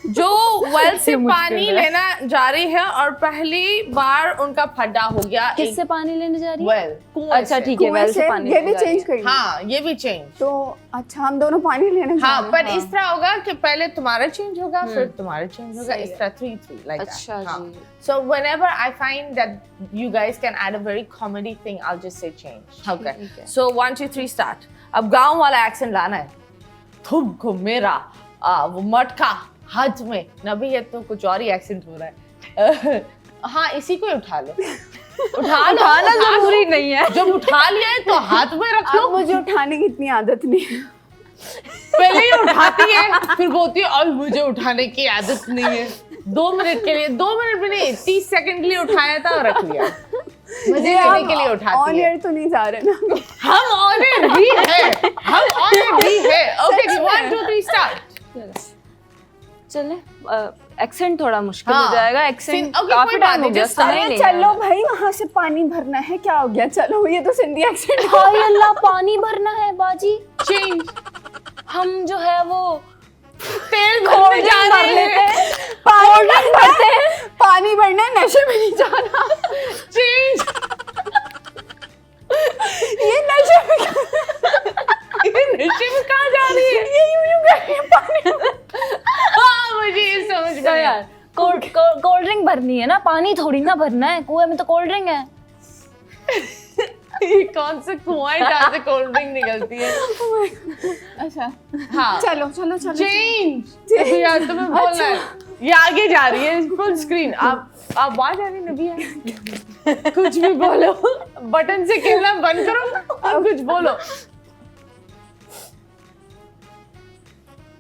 जो वेल से पानी लेना जा रही है और पहली बार उनका फड्डा हो गया। किससे पानी लेने जा रही है? वेल। अच्छा ठीक है, वेल से पानी। ये भी चेंज करिए। हाँ, ये भी चेंज। तो अच्छा, हम दोनों पानी लेने जा रहे हैं। पर इस तरह होगा कि पहले तुम्हारा चेंज होगा, फिर तुम्हारा चेंज होगा, इस तरह 3 3 like that. अच्छा जी। So whenever I find that you guys can add a very comedy thing, I'll just say change. Okay. So 1 2 3 start. अब गांव वाला एक्शन लाना है। तुमको मेरा वो मटका हाथ में। नबी, ये तो कुछ और ही एक्सेंट हो रहा है। हाँ, इसी को ही उठा लो। उठाना जरूरी नहीं है। जब उठा लिया है तो हाथ में रख लो। अब मुझे उठाने की इतनी आदत नहीं है। पहले ही उठाती है फिर बोलती है अब मुझे उठाने की आदत नहीं है। 2 मिनट के लिए, 2 मिनट भी नहीं, 30 सेकंड के लिए उठाया था और रख लिया। मुझे लेने के लिए उठाती ऑन एयर तो नहीं जा रहे ना? हम ऑन एयर भी है, हम ऑन एयर भी है। Okay 1 2 3 start. चले एक्सेंट थोड़ा मुश्किल हो हाँ। जाएगा। एक्सेंट Okay, काफी कोई टाइम बात हो नहीं, गया, just समय अरे नहीं चलो भाई, वहाँ से पानी भरना है, क्या हो गया? चलो, ये तो सिंधी एक्सेंट। हाय अल्लाह, पानी भरना है बाजी। चेंज। हम जो है वो तेल भरने जा रहे हैं। पानी भरना है, नशे में नहीं जाना। चेंज। ये नशे में ये नशे में कहाँ जा रही है? ये यूं कर रही है पानी। हाँ मुझे ये समझ तो गया यार कोल्ड ड्रिंक भरनी है ना, पानी थोड़ी ना भरना है। कुएं में तो कोल्ड ड्रिंक है। ये कौन सा कुआं है जहाँ से कोल्ड ड्रिंक निकलती है? अच्छा हाँ चलो चलो चलो। चेंज। अभी यार तुम्हें बोलना है। ये आगे जा रही है फुल स्क्रीन। आप वहाँ जा रही नबी? कुछ भी बोलो, बटन से खेलना बंद करो और कुछ बोलो।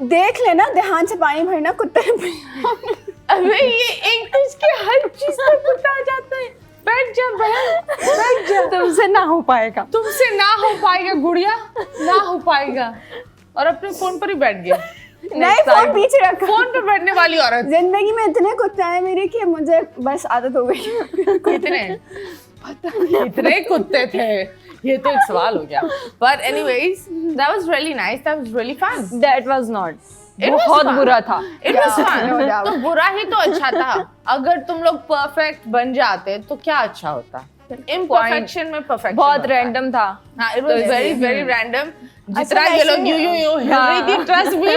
देख लेना, ध्यान से पानी भरना, कुत्ते ने अबे ये इंग्लिश के हर चीज पे कुत्ता आ जाता है। बैठ जा बहन, बैठ जा। तुमसे ना हो पाएगा। तुमसे ना हो पाएगा गुड़िया, ना हो पाएगा। और अपने फोन पर ही बैठ गया। नहीं, फोन पीछे रखा। फोन पे बैठने वाली औरत। जिंदगी में इतने कुत्ते हैं मेरे कि मुझे बस आदत हो गई। कितने? इतने कुत्ते थे, ये तो एक सवाल हो गया। But anyways, that was really nice. That was really fun. That was not. It was बहुत fun. बुरा था। It was fun. No doubt. तो बुरा ही तो अच्छा था। अगर तुम लोग परफेक्ट बन जाते तो क्या अच्छा होता? इम्परफेक्शन में परफेक्शन बहुत रैंडम था। हाँ, it was very very random. जितना अच्छा, ये लोग वैसे- यूं हिल रही थी, ट्रस्ट मी,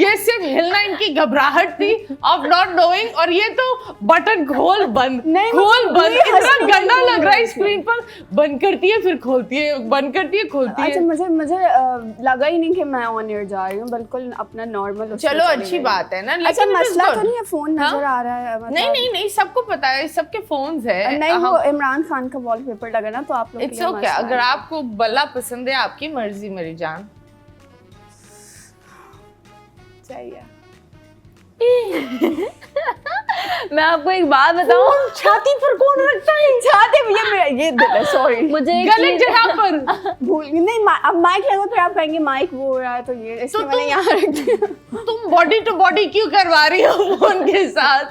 ये सिर्फ हिलना इनकी घबराहट थी ऑफ नॉट नोइंग। और ये तो बटन खोल बंद, नहीं, खोल मुझे बंद, ये इतना हंसने गंदा की लग रहा है बात स्क्रीन पर। बंद करती है फिर खोलती है, बंद करती है खोलती अच्छा, है। मुझे लगा ही नहीं कि मैं ऑन एयर जा रही हूँ, बिल्कुल अपना नॉर्मल। चलो अच्छी बात है ना। अच्छा, लेकिन it is मसला तो good. नहीं है, फोन हाँ? नजर आ रहा है मतलब। नहीं सबको पता है, सबके फोन्स है। नहीं, वो इमरान खान का वॉलपेपर लगा ना, तो आप लोग इट्स ओके। अगर आपको बल्ला पसंद है, आपकी मर्जी मेरी जान। चाहिए। मैं आपको एक बात बताऊं, छाती पर कौन रखता है? छाती पे ये दिल है, सॉरी। मुझे एक गलत चीज- जगह पर। भूल गई। नहीं, अब माइक लगा फिर आप कहेंगे माइक वो हो रहा है, तो ये इसलिए मैंने तुम- यहाँ रख दिया। तुम बॉडी टू बॉडी क्यों करवा रही हो फोन के साथ?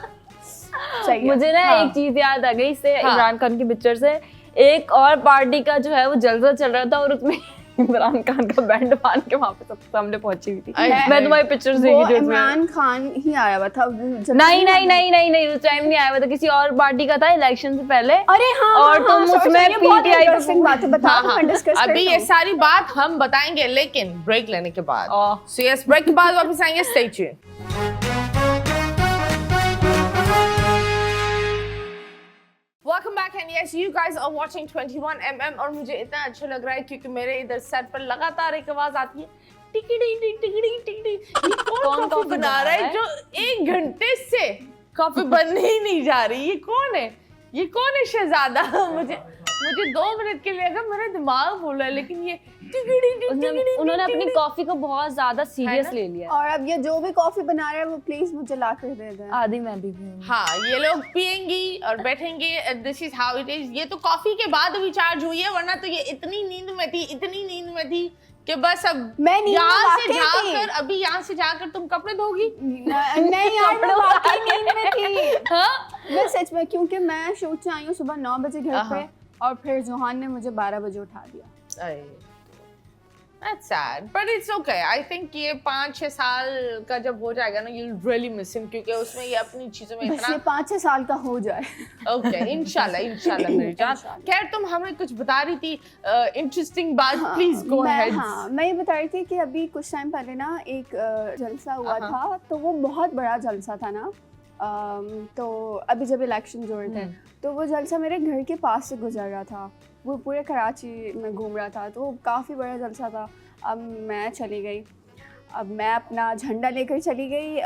चाहिए। मुझे ना हाँ। एक चीज याद आ गई इससे, हाँ। इमरान खान की पिक्चर से। एक और पार्टी का जो है वो जलसा चल रहा था और उसमें इमरान खान का बैंड बांध के वहां पे सबके सामने पहुंची हुई थी। मैं तुम्हारी पिक्चर्स देखी वो थी उसमें। इमरान खान ही आया हुआ था जब- नहीं, उस टाइम नहीं आया हुआ था, किसी और पार्टी का था इलेक्शन से पहले। अरे हाँ, और हाँ, तुम sorry, उसमें sorry, ये बहुत PTI पे interesting बात है, बताओ, हाँ, तो हाँ। मैं डिस्कस अभी ये सारी बात हम बताएंगे, लेकिन ब्रेक लेने के बाद। ओह। सो यस, ब्रेक के बाद वापस आएंगे। Stay tuned. Welcome back and yes, you guys are watching 21mm। और मुझे इतना अच्छा लग रहा है क्योंकि मेरे इधर सेट पर लगातार एक आवाज आती है, टिकड़ी टिकड़ी टिकड़ी। ये कौन कॉफी बना रहा है जो 1 घंटे से कॉफी बनने ही नहीं जा रही? ये कौन है? ये कौन है शहजादा? मुझे 2 मिनट के लिए लगा मेरा दिमाग बोल रहा है, लेकिन ये उन्होंने अपनी कॉफी को बहुत ज्यादा सीरियस है ना? ले लिया। और अब ये जो भी कॉफी बना रहा है वो प्लीज मुझे ला कर दे दें। आधी मैं भी पीऊंगी। हाँ, ये लोग पियेंगी और बैठेंगे। This is how it is. ये तो कॉफी के बाद अभी चार्ज हुई है, वरना तो ये इतनी नींद में थी कि बस अब मैं नींद में यहाँ से वाकई थी। जाकर अभी यहाँ से जाकर तुम कपड़े धोगी। नहीं यार, मैं वाकई नींद में थी। हाँ? मैं सच में, क्योंकि मैं शूट से आई हूँ सुबह 9 बजे घर पे, हाँ। और फिर जोहान ने मुझे 12 बजे उठा दिया। That's sad, but it's okay. I think ये 5-6 साल का जब हो जाएगा ना, you'll really miss him, क्योंकि उसमें ये अपनी चीजों में बस ये इतना 5-6 साल का हो जाए। ओके, इंशाल्लाह मेरी जान। खैर, तुम हमें कुछ बता रही थी इंटरेस्टिंग बात। Please go ahead. मैं ये बता रही थी कि अभी कुछ टाइम पहले ना एक जलसा हुआ था, तो वो बहुत बड़ा जलसा था ना। तो अभी जब इलेक्शन जो थे, तो वो जलसा मेरे घर के पास से गुजर रहा था। वो पूरे कराची में घूम रहा था, तो वो काफ़ी बड़ा जलसा था। अब मैं चली गई, अब मैं अपना झंडा लेकर चली गई,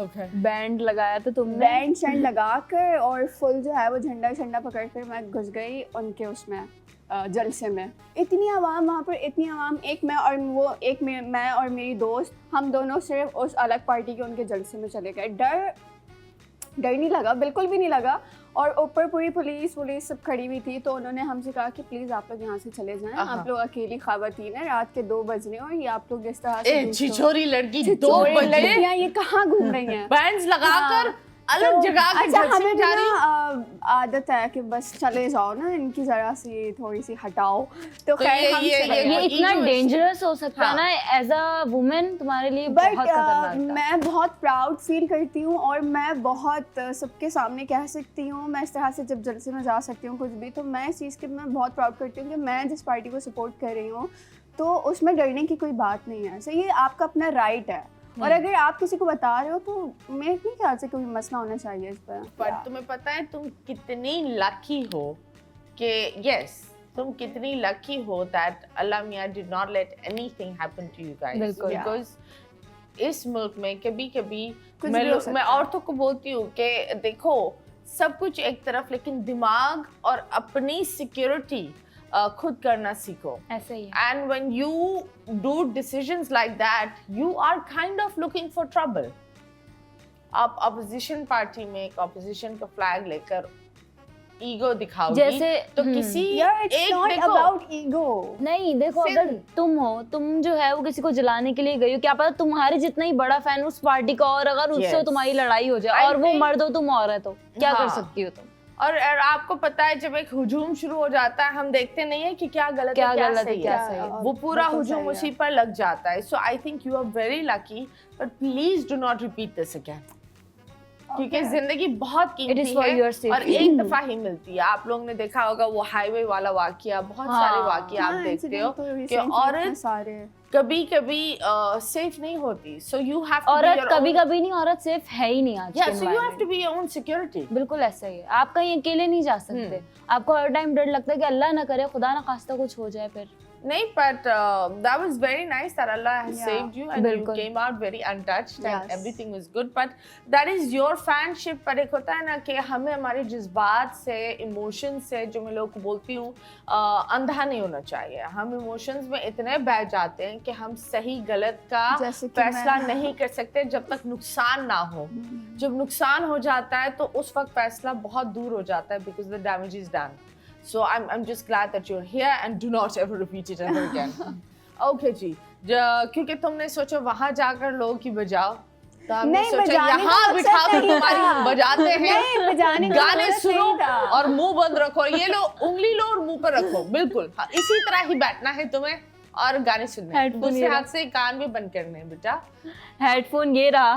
Okay. बैंड लगाया था तुमने? बैंड शैंड लगा कर और फुल जो है वो झंडा पकड़ कर मैं घुस गई उनके उसमें जलसे में। इतनी आवाम वहाँ पर, इतनी आवाम, मैं और मेरी दोस्त, हम दोनों सिर्फ उस अलग पार्टी के उनके जलसे में चले गए। डर नहीं लगा, बिल्कुल भी नहीं लगा। और ऊपर पूरी पुलिस सब खड़ी हुई थी, तो उन्होंने हमसे कहा कि प्लीज़ आप लोग यहाँ से चले जाएं, आप लोग अकेली खवातीन हैं, रात के 2 बज रहे हैं और ये आप लोग इस तरह से छिछोरी लड़की 2 बजे लड़कियाँ ये कहाँ घूम रही हैं? बैंड्स लगाकर अलग जगह के अच्छा, जलसे हमें जा रही। आदत है कि बस चले जाओ ना, इनकी जरा सी थोड़ी सी हटाओ। तो खैर हम चले ये गए। इतना डेंजरस हो सकता है ना एज अ वुमेन तुम्हारे लिए, बहुत खतरनाक था। मैं बहुत प्राउड फील करती हूँ और मैं बहुत सबके सामने कह सकती हूँ, मैं इस तरह से जब जलसे में जा सकती हूँ कुछ भी, तो मैं इस चीज़ की मैं बहुत प्राउड करती हूँ कि मैं जिस पार्टी को सपोर्ट कर रही हूँ तो उसमें डरने की कोई बात नहीं है। सही, ये आपका अपना राइट है और अगर आप किसी को बता रहे हो तो मेरे नहीं ख्याल से कोई मसला होना चाहिए इस पर। तुम्हें पता है तुम कितनी लकी हो कि तुम कितनी लकी हो दैट अल्लाह मियां did not let anything happen to you guys, because इस मुल्क में कभी मैं औरतों को बोलती हूँ कि देखो सब कुछ एक तरफ, लेकिन दिमाग और अपनी सिक्योरिटी खुद करना सीखो। ऐसे ही। And when you do decisions like that, you are kind of looking for trouble. आप opposition पार्टी में एक opposition का फ्लैग लेकर ईगो दिखाओगी, जैसे तो किसी it's not about ego. नहीं, देखो अगर तुम जो है वो किसी को जलाने के लिए गई हो, क्या पता तुम्हारे जितना ही बड़ा फैन उस पार्टी का, और अगर उससे तुम्हारी लड़ाई हो जाए और वो मर्द हो तुम औरत हो, क्या कर सकती हो तुम? और आपको पता है जब एक हुजूम शुरू हो जाता है, हम देखते नहीं है कि क्या गलत है क्या सही है, वो पूरा हुजूम उसी पर लग जाता है। So I think you are very lucky, but please do not repeat this again, क्योंकि जिंदगी बहुत कीमती है और एक दफा ही मिलती है। आप लोगों ने देखा होगा वो हाईवे वाला वाकया, बहुत सारे वाकया आप देखते हो कि औरत कभी सेफ नहीं होती। सो यू हैव टू, औरत कभी नहीं, औरत सेफ है ही नहीं आज के so you have to be your own security. बिल्कुल ऐसा ही है, आप कहीं अकेले नहीं जा सकते। आपको हर टाइम डर लगता है कि अल्लाह ना करे, खुदा ना खास्ता कुछ हो जाए फिर। नहीं, but that was very nice that Allah has saved you and you came out very untouched and everything was good. But that is your fanship. पर एक होता है ना कि हमें हमारे जज्बात से, इमोशन से, जो मैं लोगों को बोलती हूँ, अंधा नहीं होना चाहिए। हम इमोशंस में इतने बह जाते हैं कि हम सही गलत का फैसला नहीं कर सकते जब तक नुकसान ना हो। जब नुकसान हो जाता है तो उस वक्त फैसला बहुत दूर हो जाता है, because the damage is done. So I'm just glad that you're here and do not ever repeat it ever again. Okay जी, क्योंकि तुमने सोचा वहाँ जाकर लोगों की बजाओ, तो हमने सोचा यहाँ बिठा कर तुम्हारी बजाते हैं, गाने सुनो और मुंह बंद रखो, ये लो उंगली लो और मुंह पर रखो, बिल्कुल इसी तरह ही बैठना है तुम्हें और गाने सुनने हैं। दूसरे हाथ से कान भी बंद करने हैं बेटा। हेडफोन ये रहा,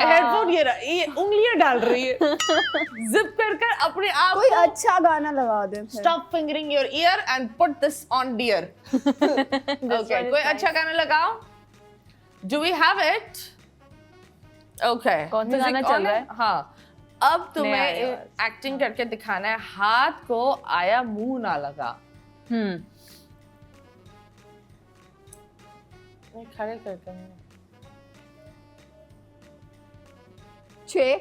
ये उंगलियां डाल रही है जिप कर अपने आप। कोई अच्छा गाना लगा दे। Stop fingering your ear and put this on dear. Okay, कोई अच्छा गाना लगाओ। Do we have it? Okay. कौन सा गाना चल रहा है? हाँ, अब तुम्हें एक्टिंग करके दिखाना है, हाथ को आया मुंह ना लगा। खड़े करके 6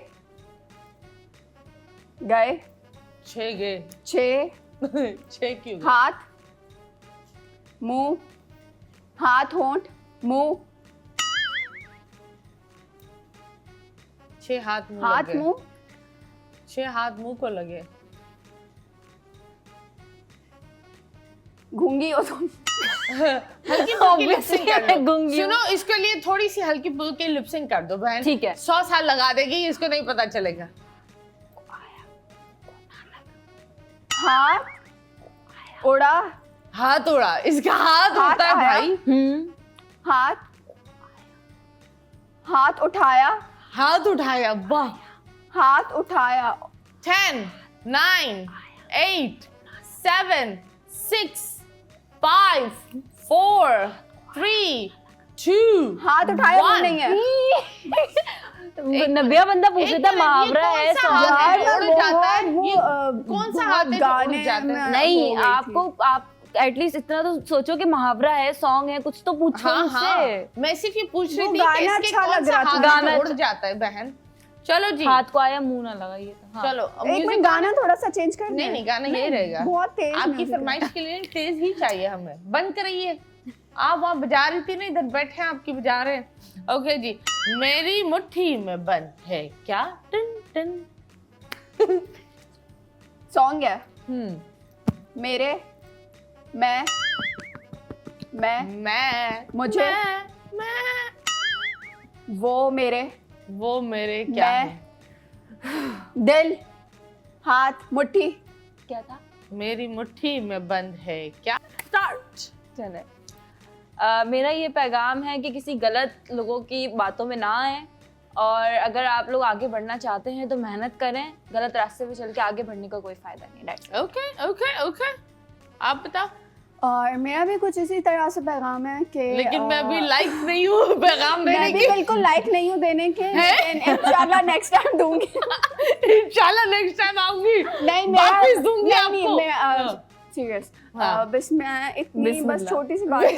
गए 6 क्यों? हाथ मुंह, हाथ होंठ मुंह, 6 हाथ मुंह, हाथ मुंह, 6 हाथ मुंह को लगे। गूंगी हो तुम। हल्की फुल्की लिपसिंग कर लो। सुनो, इसके लिए थोड़ी सी हल्की फुल्की लिपसिंग कर दो बहन। ठीक है। 100 साल लगा देगी, इसको नहीं पता चलेगा। हाथ उड़ा, हाथ उड़ा, इसका हाथ होता है भाई। हाथ उठाया, हाथ उठाया, वाह। हाथ उठाया। 10 9 8 7 6 5 4 3 2 हाथ उठाया वो नहीं है। नब्बिया बंदा पूछ रहा था मुहावरा है, यार उड़ जाता है, ये कौन सा हाथ है जो उड़ जाता है? नहीं, आपको आप एटलीस्ट इतना तो सोचो कि मुहावरा है, सॉन्ग है, कुछ तो पूछो हाँ मुझसे। हाँ, मैं सिर्फ ये पूछ रही वो थी गाना कि इसके अच्छा कौन लग सा रहा था। हाथ गाना उड़ जाता है बहन। चलो जी, हाथ को आया मुंह ना लगा, ये तो हाँ। चलो एक music मिनट, गाना थोड़ा सा चेंज कर नहीं नहीं, गाना यही रहेगा। बहुत तेज आपकी music है। फरमाइश के लिए तेज ही चाहिए हमें। बंद कराइए, आप वहाँ बजा रही थी ना, इधर बैठे हैं आपकी बजा रहे हैं। ओके जी, मेरी मुट्ठी में बंद है क्या, टन टन। सॉन्ग है मेरे, मैं, मुझे, मैं वो मेरे, वो मेरे क्या मैं, है? दिल, हाथ, मुट्ठी। क्या था? मेरी मुट्ठी में बंद है क्या। स्टार्ट। चले। मेरा ये पैगाम है कि किसी गलत लोगों की बातों में ना आए, और अगर आप लोग आगे बढ़ना चाहते हैं तो मेहनत करें, गलत रास्ते पे चल के आगे बढ़ने का कोई फायदा नहीं। That's it। Okay okay okay, आप बताओ। और मेरा भी कुछ इसी तरह से पैगाम है कि लेकिन मैं अभी लाइक नहीं हूँ पैगाम देने मैं भी की। बिल्कुल लाइक नहीं हूँ देने के, लेकिन इंशाल्लाह नेक्स्ट टाइम दूंगी। इंशाल्लाह नेक्स्ट टाइम आऊंगी, नहीं वापस दूंगी नहीं, आपको। मैं हाँ। सीरियस, हाँ। बस मैं इतनी बस बिस्मिल्लाह। छोटी सी बात है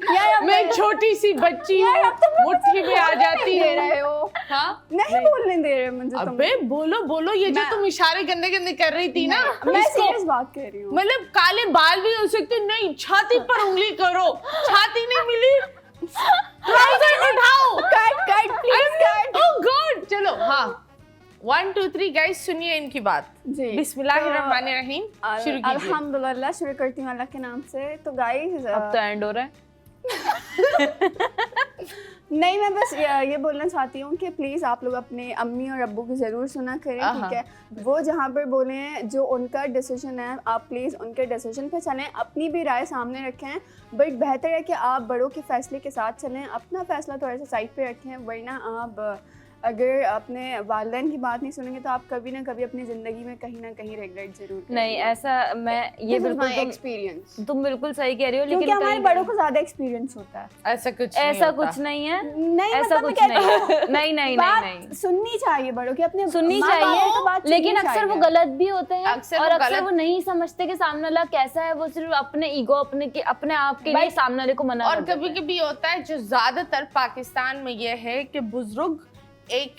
यार, मैं एक छोटी सी बच्ची यार, हूँ, अब तुम मुझे मुट्ठी में आ बोलने जाती नहीं दे हूँ। रहे हो। हाँ नहीं बोलने दे रहे मुझे तुम। अबे बोलो बोलो, ये जो तुम इशारे गंदे गंदे कर रही थी ना, मैं इसको सीरियस बात कर रही हूँ। मतलब काले बाल भी हो सकते, नहीं छाती पर उंगली करो, छाती नहीं मिली, ट्राउजर उठाओ। Cut please cut. Oh God, चलो हाँ, 1 2 3 गाइस सुनिए इनकी बात। जी, बिस्मिल्लाहिर्रहमानिर्रहीम, शुरू कीजिए। अल्हम्दुलिल्लाह, शुरू करती हूँ अल्लाह के नाम से। तो गाइस अब तो एंड हो रहा है। नहीं, मैं बस ये बोलना चाहती हूँ कि प्लीज़ आप लोग अपने अम्मी और अब्बू की ज़रूर सुना करें, ठीक है। वो जहाँ पर बोले हैं, जो उनका डिसीजन है, आप प्लीज़ उनके डिसीजन पे चलें, अपनी भी राय सामने रखें। बट बेहतर है कि आप बड़ों के फैसले के साथ चलें, अपना फैसला थोड़ा सा साइड पे रखें, वरना आप अगर अपने वालिदैन की बात नहीं सुनेंगे तो आप कभी ना कभी अपनी ज़िंदगी में कहीं ना कहीं रिग्रेट जरूर करेंगे। नहीं, ऐसा मैं ये बिल्कुल एक्सपीरियंस, तुम बिल्कुल सही कह रही हो, क्योंकि लेकिन हमारे बड़ों को ज़्यादा एक्सपीरियंस होता है। ऐसा कुछ नहीं है। नहीं, ऐसा मतलब मैं कुछ कहती नहीं हूँ, है। नहीं नहीं बात नहीं सुननी चाहिए बड़ों की, अपने सुननी माँ बाप चाहिए, की तो बात लेकिन सुननी अक्सर वो चाहिए। गलत भी होते हैं, अक्सर और वो अक्सर गलत- वो नहीं समझते कि सामने वाला कैसा है, वो सिर्फ अपने ईगो, अपने आप के लिए सामने वाले को मना और कर देते कभी हैं। कभी होता है जो ज्यादातर पाकिस्तान में ये है कि बुजुर्ग एक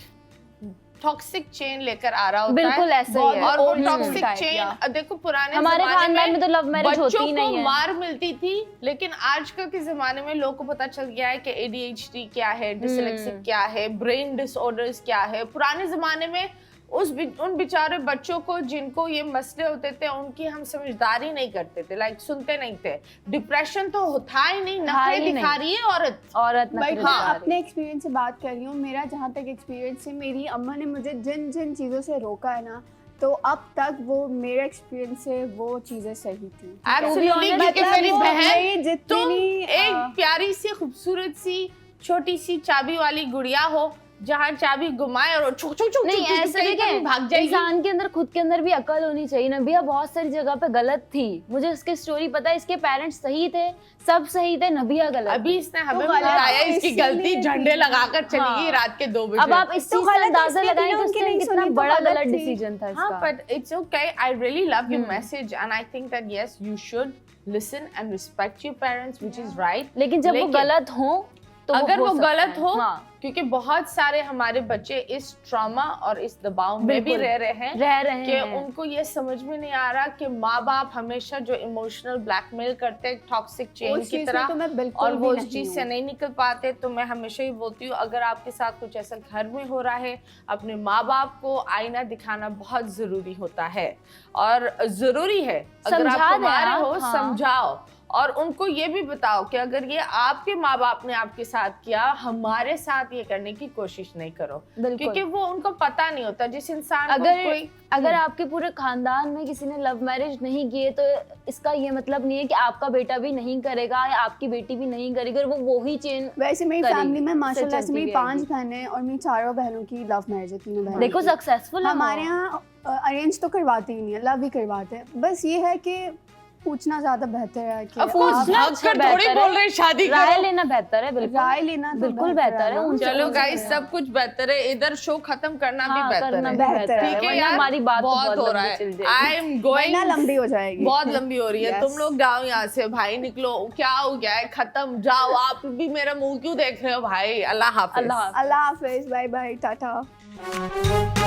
टॉक्सिक चेन लेकर आ रहा होता बिल्कुल है, ऐसा ही है। और वो old school toxic type, chain, देखो पुराने हमारे जमाने खानदान में तो लव मैरिज होती ही नहीं बच्चों को है। मार मिलती थी, लेकिन आजकल के जमाने में लोगों को पता चल गया है कि ADHD क्या है, डिसलेक्सिक क्या है, ब्रेन डिसऑर्डर्स क्या है। पुराने जमाने में उन बेचारे बच्चों को जिनको ये मसले होते थे, उनकी हम समझदारी नहीं करते थे, लाइक सुनते नहीं थे। डिप्रेशन तो होता ही नहीं, नखरे दिखा रही है औरत। भाई नखरे हाँ, दिखा रही अपने एक्सपीरियंस से बात कर रही हूँ। मेरा जहाँ तक एक्सपीरियंस है, मेरी अम्मा ने मुझे जिन जिन चीज़ों से रोका है ना, तो अब तक वो मेरे एक्सपीरियंस से वो चीज़ें सही थी। Absolutely, मतलब क्योंकि मेरी वो बहन मेरी तुम जितनी एक प्यारी सी खूबसूरत सी छोटी सी चाबी वाली गुड़िया हो, जहाँ चाबी घुमाए और छुक छुक छुक नहीं, ऐसे देखें, भाग जाएगी। इंसान के अंदर, खुद के अंदर भी अकल होनी चाहिए। नबिया बहुत सारी जगह पे गलत थी, मुझे इसकी स्टोरी पता है, इसके पेरेंट्स सही थे, सब सही थे, नबिया गलत अभी थी। इसने हमें तो गलत बताया इसकी इसलिए गलती, थी। झंडे लगाकर चली गई हाँ। रात के 2 बजे। अब आप इस तो चीज से गलत अंदाजा इसलिए लगाएं थी ना, कि उनकी उसने नहीं कितना सुनी तो बड़ा गलत गलत थी। डिसीजन था हाँ, इसका। but it's okay. I really love your message and I think that yes, you should listen and respect your parents, which is right. लेकिन जब वो गलत हो तो अगर वो हो सकता गलत है। हो, हाँ, क्योंकि बहुत सारे हमारे बच्चे इस ट्रॉमा और इस दबाव में भी बिल्कुल। रह रहे हैं कि हैं। उनको ये समझ में नहीं आ रहा कि माँ बाप हमेशा जो इमोशनल ब्लैकमेल करते हैं टॉक्सिक चेन उस की चीज़ में तरह, तो मैं बिल्कुल और वो भी उस नहीं चीज से हूँ। नहीं निकल पाते। तो मैं हमेशा ही बोलती हूँ, अगर आपके साथ कुछ ऐसा घर में हो रहा है, अपने माँ बाप को आईना दिखाना बहुत जरूरी होता है, और जरूरी है अगर आप समझा दें कमा रहे आप, हो, हाँ। समझाओ, और उनको ये भी बताओ कि अगर ये आपके माँ बाप ने आपके साथ किया, हमारे साथ ये करने की कोशिश नहीं करो, बिल्कुल। क्योंकि वो उनको पता नहीं होता। जिस इंसान अगर को कोई अगर आपके पूरे खानदान में किसी ने लव मैरिज नहीं किए, तो इसका ये मतलब नहीं है कि आपका बेटा भी नहीं करेगा या आपकी बेटी भी नहीं करेगी, और वो ही चेन। वैसे मेरी करी, फैमिली में माशाल्लाह से चलती मेरी रहेगी। 5 बहनें और मेरी चारों बहनों की लव मैरिज है, तीनों बहनों देखो की। सक्सेसफुल है हमारे यहाँ अरेंज तो करवाते ही नहीं है, लव ही करवाते हैं। बस ये है कि पूछना ज्यादा बेहतर है कि Of course, आप भागकर थोड़ी बोल रहे शादी राय करो। लेना बेहतर है, बिल्कुल राय लेना तो बिल्कुल बेहतर है ना। उनसे चलो उनसे गाइस, करना। सब कुछ बेहतर है, इधर शो खत्म करना भी हाँ, बेहतर करना है। भी बेहतर है, ठीक है वरना यार, हमारी बात तो बहुत बहुत हो रहा लंबी है। चल जाएगी। आई एम गोइंग, वरना लंबी हो जाएगी। बहुत लंबी हो रही है। Yes. तुम लोग जाओ यहाँ से भाई, निकलो। क्या हो गया है, खत्म, जाओ। आप भी मेरा मुंह क्यों देख रहे हो भाई? अल्लाह हाफिज। अल्लाह हाफ़िज़। अल्लाह हाफिज, बाय बाय, टाटा।